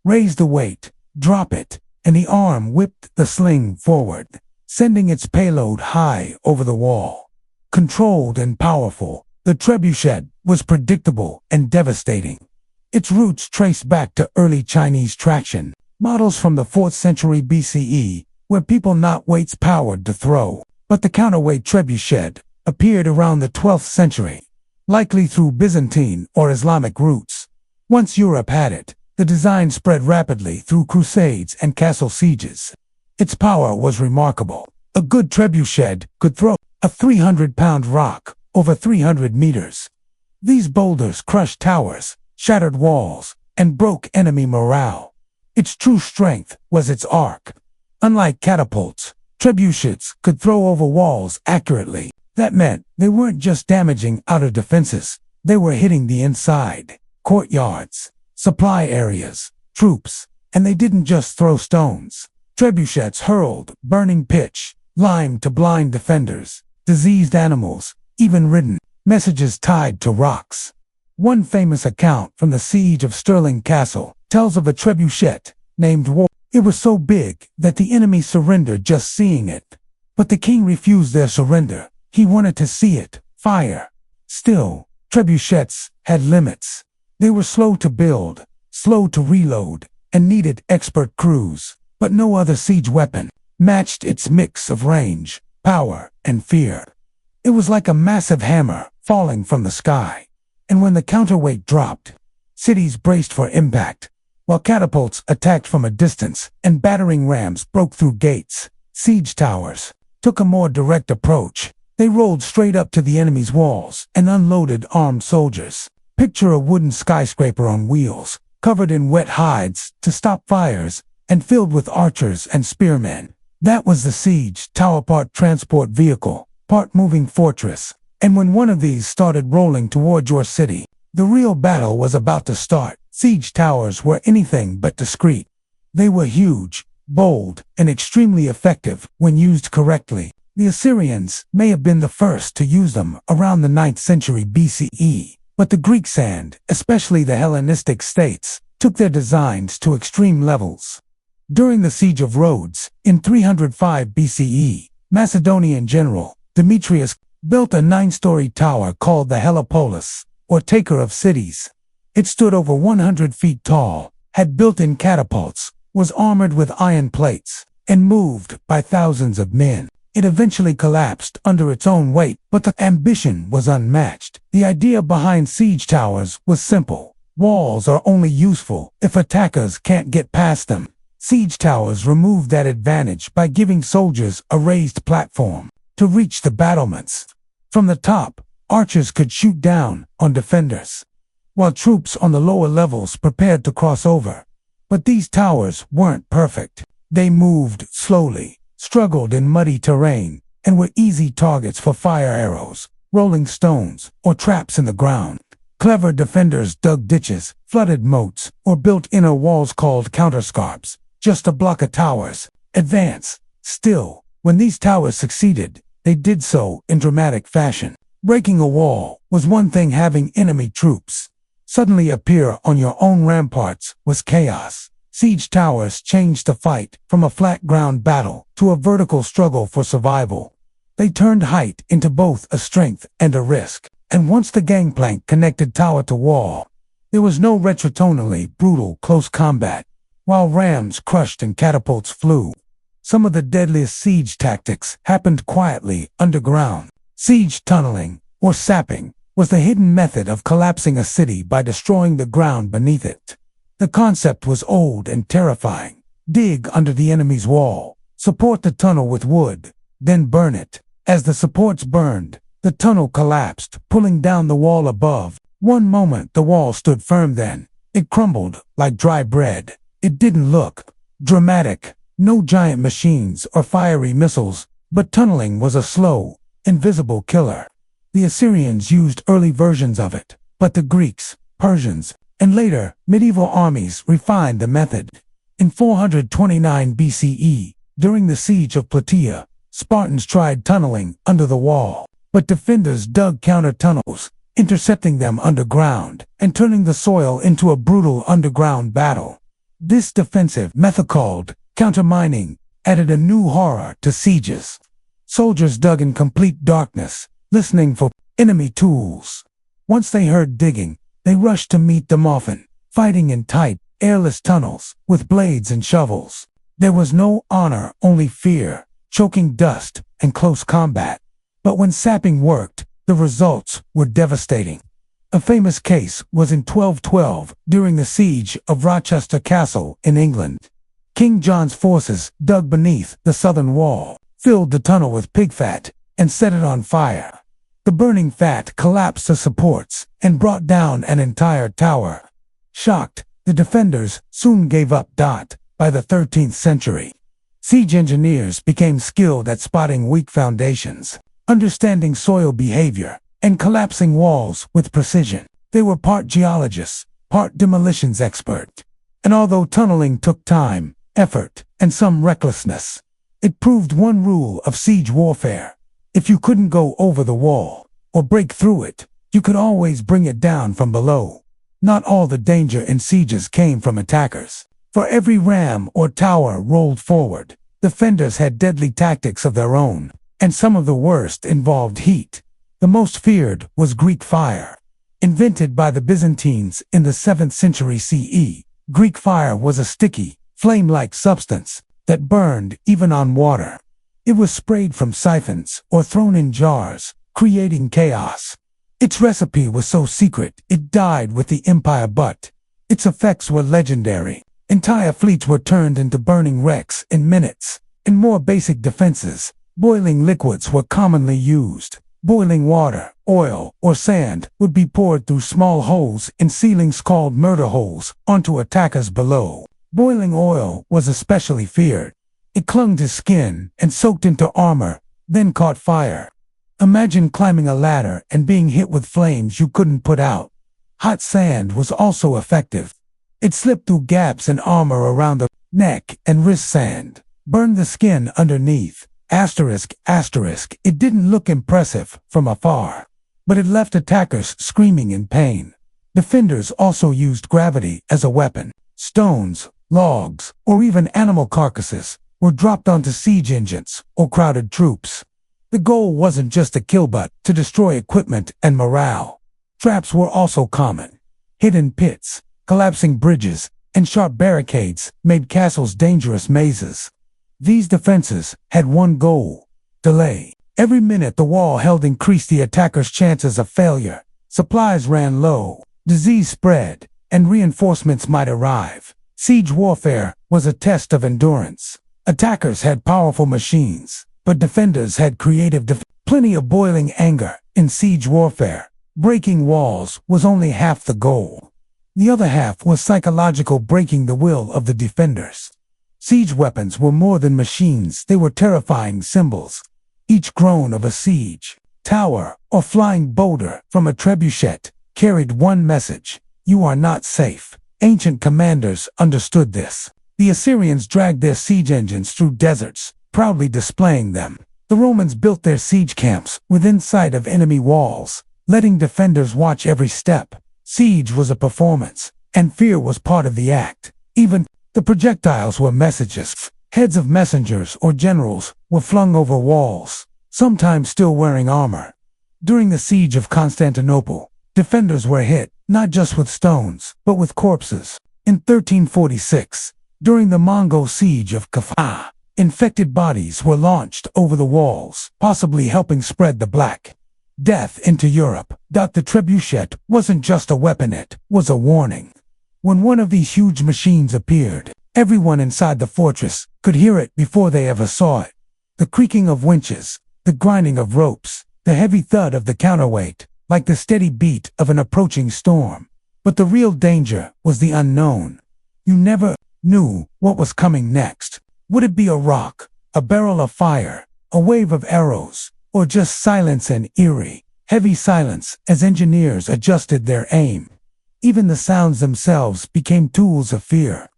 Raise the weight, drop it, and the arm whipped the sling forward, sending its payload high over the wall. Controlled and powerful, the trebuchet was predictable and devastating. Its roots trace back to early Chinese traction, models from the 4th century BCE, where people not weights powered to throw. But the counterweight trebuchet appeared around the 12th century, likely through Byzantine or Islamic roots. Once Europe had it, the design spread rapidly through crusades and castle sieges. Its power was remarkable. A good trebuchet could throw a 300-pound rock over 300 meters. These boulders crushed towers, shattered walls, and broke enemy morale. Its true strength was its arc. Unlike catapults, trebuchets could throw over walls accurately. That meant they weren't just damaging outer defenses, they were hitting the inside, courtyards, supply areas, troops, and they didn't just throw stones. Trebuchets hurled burning pitch, lime to blind defenders, diseased animals, even ridden messages tied to rocks. One famous account from the siege of Stirling Castle tells of a trebuchet named War. It was so big that the enemy surrendered just seeing it. But the king refused their surrender. He wanted to see it fire. Still, trebuchets had limits. They were slow to build, slow to reload, and needed expert crews. But no other siege weapon matched its mix of range, power, and fear. It was like a massive hammer falling from the sky. And when the counterweight dropped, cities braced for impact, while catapults attacked from a distance and battering rams broke through gates. Siege towers took a more direct approach. They rolled straight up to the enemy's walls and unloaded armed soldiers. Picture a wooden skyscraper on wheels, covered in wet hides to stop fires, and filled with archers and spearmen. That was the siege tower, part transport vehicle, part moving fortress. And when one of these started rolling toward your city, the real battle was about to start. Siege towers were anything but discreet. They were huge, bold, and extremely effective when used correctly. The Assyrians may have been the first to use them around the 9th century BCE, but the Greeks and, especially the Hellenistic states, took their designs to extreme levels. During the siege of Rhodes, in 305 BCE, Macedonian general Demetrius built a 9-story tower called the Heliopolis, or Taker of Cities. It stood over 100 feet tall, had built-in catapults, was armored with iron plates, and moved by thousands of men. It eventually collapsed under its own weight, but the ambition was unmatched. The idea behind siege towers was simple. Walls are only useful if attackers can't get past them. Siege towers removed that advantage by giving soldiers a raised platform to reach the battlements. From the top, archers could shoot down on defenders, while troops on the lower levels prepared to cross over. But these towers weren't perfect. They moved slowly, struggled in muddy terrain, and were easy targets for fire arrows, rolling stones, or traps in the ground. Clever defenders dug ditches, flooded moats, or built inner walls called counterscarps, just to block a tower's advance. Still, when these towers succeeded, they did so in dramatic fashion. Breaking a wall was one thing, having enemy troops suddenly appear on your own ramparts was chaos. Siege towers changed the fight from a flat ground battle to a vertical struggle for survival. They turned height into both a strength and a risk, and once the gangplank connected tower to wall, there was no retrotonally brutal close combat, while rams crushed and catapults flew. Some of the deadliest siege tactics happened quietly underground. Siege tunneling, or sapping, was the hidden method of collapsing a city by destroying the ground beneath it. The concept was old and terrifying. Dig under the enemy's wall, support the tunnel with wood, then burn it. As the supports burned, the tunnel collapsed, pulling down the wall above. One moment the wall stood firm, then it crumbled like dry bread. It didn't look dramatic, no giant machines or fiery missiles, but tunneling was a slow, invisible killer. The Assyrians used early versions of it, but the Greeks, Persians, and later medieval armies refined the method. In 429 BCE, during the siege of Plataea, Spartans tried tunneling under the wall, but defenders dug counter tunnels, intercepting them underground and turning the soil into a brutal underground battle. This defensive method, called countermining, added a new horror to sieges. Soldiers dug in complete darkness, listening for enemy tools. Once they heard digging, they rushed to meet them, often fighting in tight, airless tunnels with blades and shovels. There was no honor, only fear, choking dust, and close combat. But when sapping worked, the results were devastating. A famous case was in 1212 during the siege of Rochester Castle in England. King John's forces dug beneath the southern wall, filled the tunnel with pig fat, and set it on fire. The burning fat collapsed the supports and brought down an entire tower. Shocked, the defenders soon gave up. By the 13th century, siege engineers became skilled at spotting weak foundations, understanding soil behavior, and collapsing walls with precision. They were part geologists, part demolitions expert. And although tunneling took time, effort, and some recklessness, it proved one rule of siege warfare. If you couldn't go over the wall or break through it, you could always bring it down from below. Not all the danger in sieges came from attackers. For every ram or tower rolled forward, defenders had deadly tactics of their own, and some of the worst involved heat. The most feared was Greek fire. Invented by the Byzantines in the 7th century CE, Greek fire was a sticky, flame-like substance that burned even on water. It was sprayed from siphons or thrown in jars, creating chaos. Its recipe was so secret it died with the empire, but its effects were legendary. Entire fleets were turned into burning wrecks in minutes. In more basic defenses, boiling liquids were commonly used. Boiling water, oil, or sand would be poured through small holes in ceilings called murder holes onto attackers below. Boiling oil was especially feared. It clung to skin and soaked into armor, then caught fire. Imagine climbing a ladder and being hit with flames you couldn't put out. Hot sand was also effective. It slipped through gaps in armor around the neck and wrist. Sand burned the skin underneath. It didn't look impressive from afar, but it left attackers screaming in pain. Defenders also used gravity as a weapon. Stones, logs, or even animal carcasses were dropped onto siege engines or crowded troops. The goal wasn't just to kill but to destroy equipment and morale. Traps were also common. Hidden pits, collapsing bridges, and sharp barricades made castles dangerous mazes. These defenses had one goal: delay. Every minute the wall held increased the attacker's chances of failure. Supplies ran low, disease spread, and reinforcements might arrive. Siege warfare was a test of endurance. Attackers had powerful machines, but defenders had creative plenty of boiling anger in siege warfare. Breaking walls was only half the goal. The other half was psychological, breaking the will of the defenders. Siege weapons were more than machines, they were terrifying symbols. Each groan of a siege tower or flying boulder from a trebuchet carried one message: you are not safe. Ancient commanders understood this. The Assyrians dragged their siege engines through deserts, proudly displaying them. The Romans built their siege camps within sight of enemy walls, letting defenders watch every step. Siege was a performance, and fear was part of the act. Even The projectiles were messages. Heads of messengers or generals were flung over walls, sometimes still wearing armor. During the siege of Constantinople, defenders were hit, not just with stones, but with corpses. In 1346, during the Mongol siege of Kaffa, infected bodies were launched over the walls, possibly helping spread the Black Death into Europe. The trebuchet wasn't just a weapon, it was a warning. When one of these huge machines appeared, everyone inside the fortress could hear it before they ever saw it. The creaking of winches, the grinding of ropes, the heavy thud of the counterweight, like the steady beat of an approaching storm. But the real danger was the unknown. You never knew what was coming next. Would it be a rock, a barrel of fire, a wave of arrows, or just silence, and eerie, heavy silence as engineers adjusted their aim? Even the sounds themselves became tools of fear.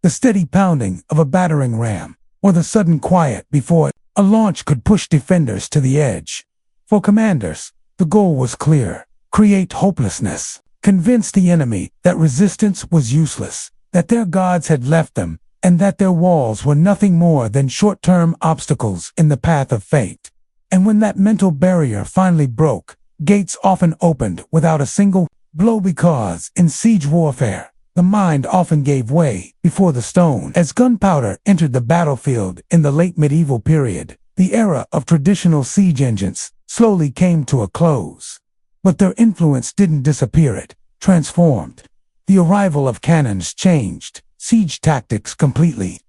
The steady pounding of a battering ram, or the sudden quiet before a launch could push defenders to the edge. For commanders, the goal was clear: create hopelessness, convince the enemy that resistance was useless, that their gods had left them, and that their walls were nothing more than short-term obstacles in the path of fate. And when that mental barrier finally broke, gates often opened without a single blow, because in siege warfare, the mind often gave way before the stone. As gunpowder entered the battlefield in the late medieval period, the era of traditional siege engines slowly came to a close. But their influence didn't disappear, it transformed. The arrival of cannons changed siege tactics completely.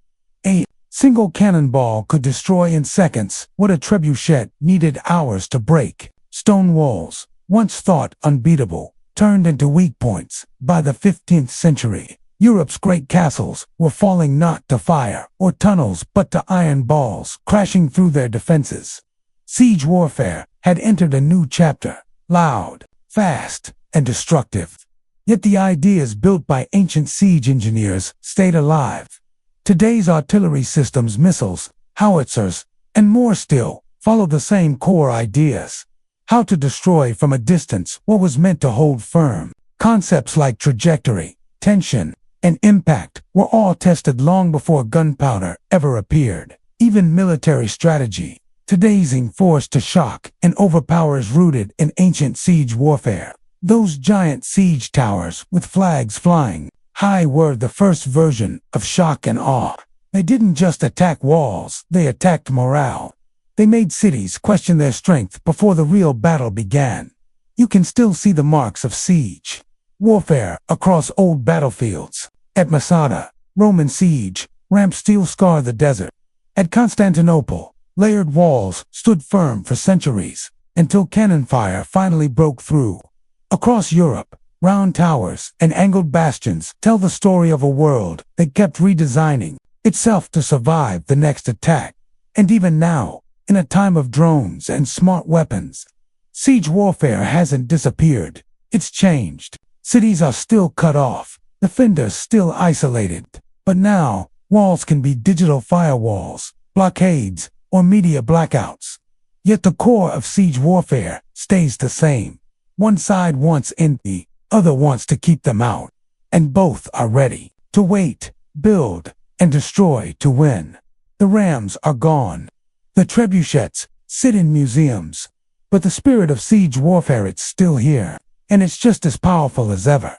A single cannonball could destroy in seconds what a trebuchet needed hours to break. Stone walls, once thought unbeatable, turned into weak points. By the 15th century, Europe's great castles were falling not to fire or tunnels but to iron balls crashing through their defenses. Siege warfare had entered a new chapter, loud, fast, and destructive. Yet the ideas built by ancient siege engineers stayed alive. Today's artillery systems, missiles, howitzers, and more still follow the same core ideas. How to destroy from a distance what was meant to hold firm. Concepts like trajectory, tension, and impact were all tested long before gunpowder ever appeared. Even military strategy, today's forced to shock and overpower, is rooted in ancient siege warfare. Those giant siege towers with flags flying high were the first version of shock and awe. They didn't just attack walls, they attacked morale. They made cities question their strength before the real battle began. You can still see the marks of siege warfare across old battlefields. At Masada, Roman siege ramps still scar the desert. At Constantinople, layered walls stood firm for centuries, until cannon fire finally broke through. Across Europe, round towers and angled bastions tell the story of a world that kept redesigning itself to survive the next attack. And even now, in a time of drones and smart weapons, siege warfare hasn't disappeared, it's changed. Cities are still cut off, defenders still isolated, but now, walls can be digital firewalls, blockades, or media blackouts. Yet the core of siege warfare stays the same. One side wants in, the other wants to keep them out. And both are ready to wait, build, and destroy to win. The rams are gone. The trebuchets sit in museums. But the spirit of siege warfare, it's still here. And it's just as powerful as ever.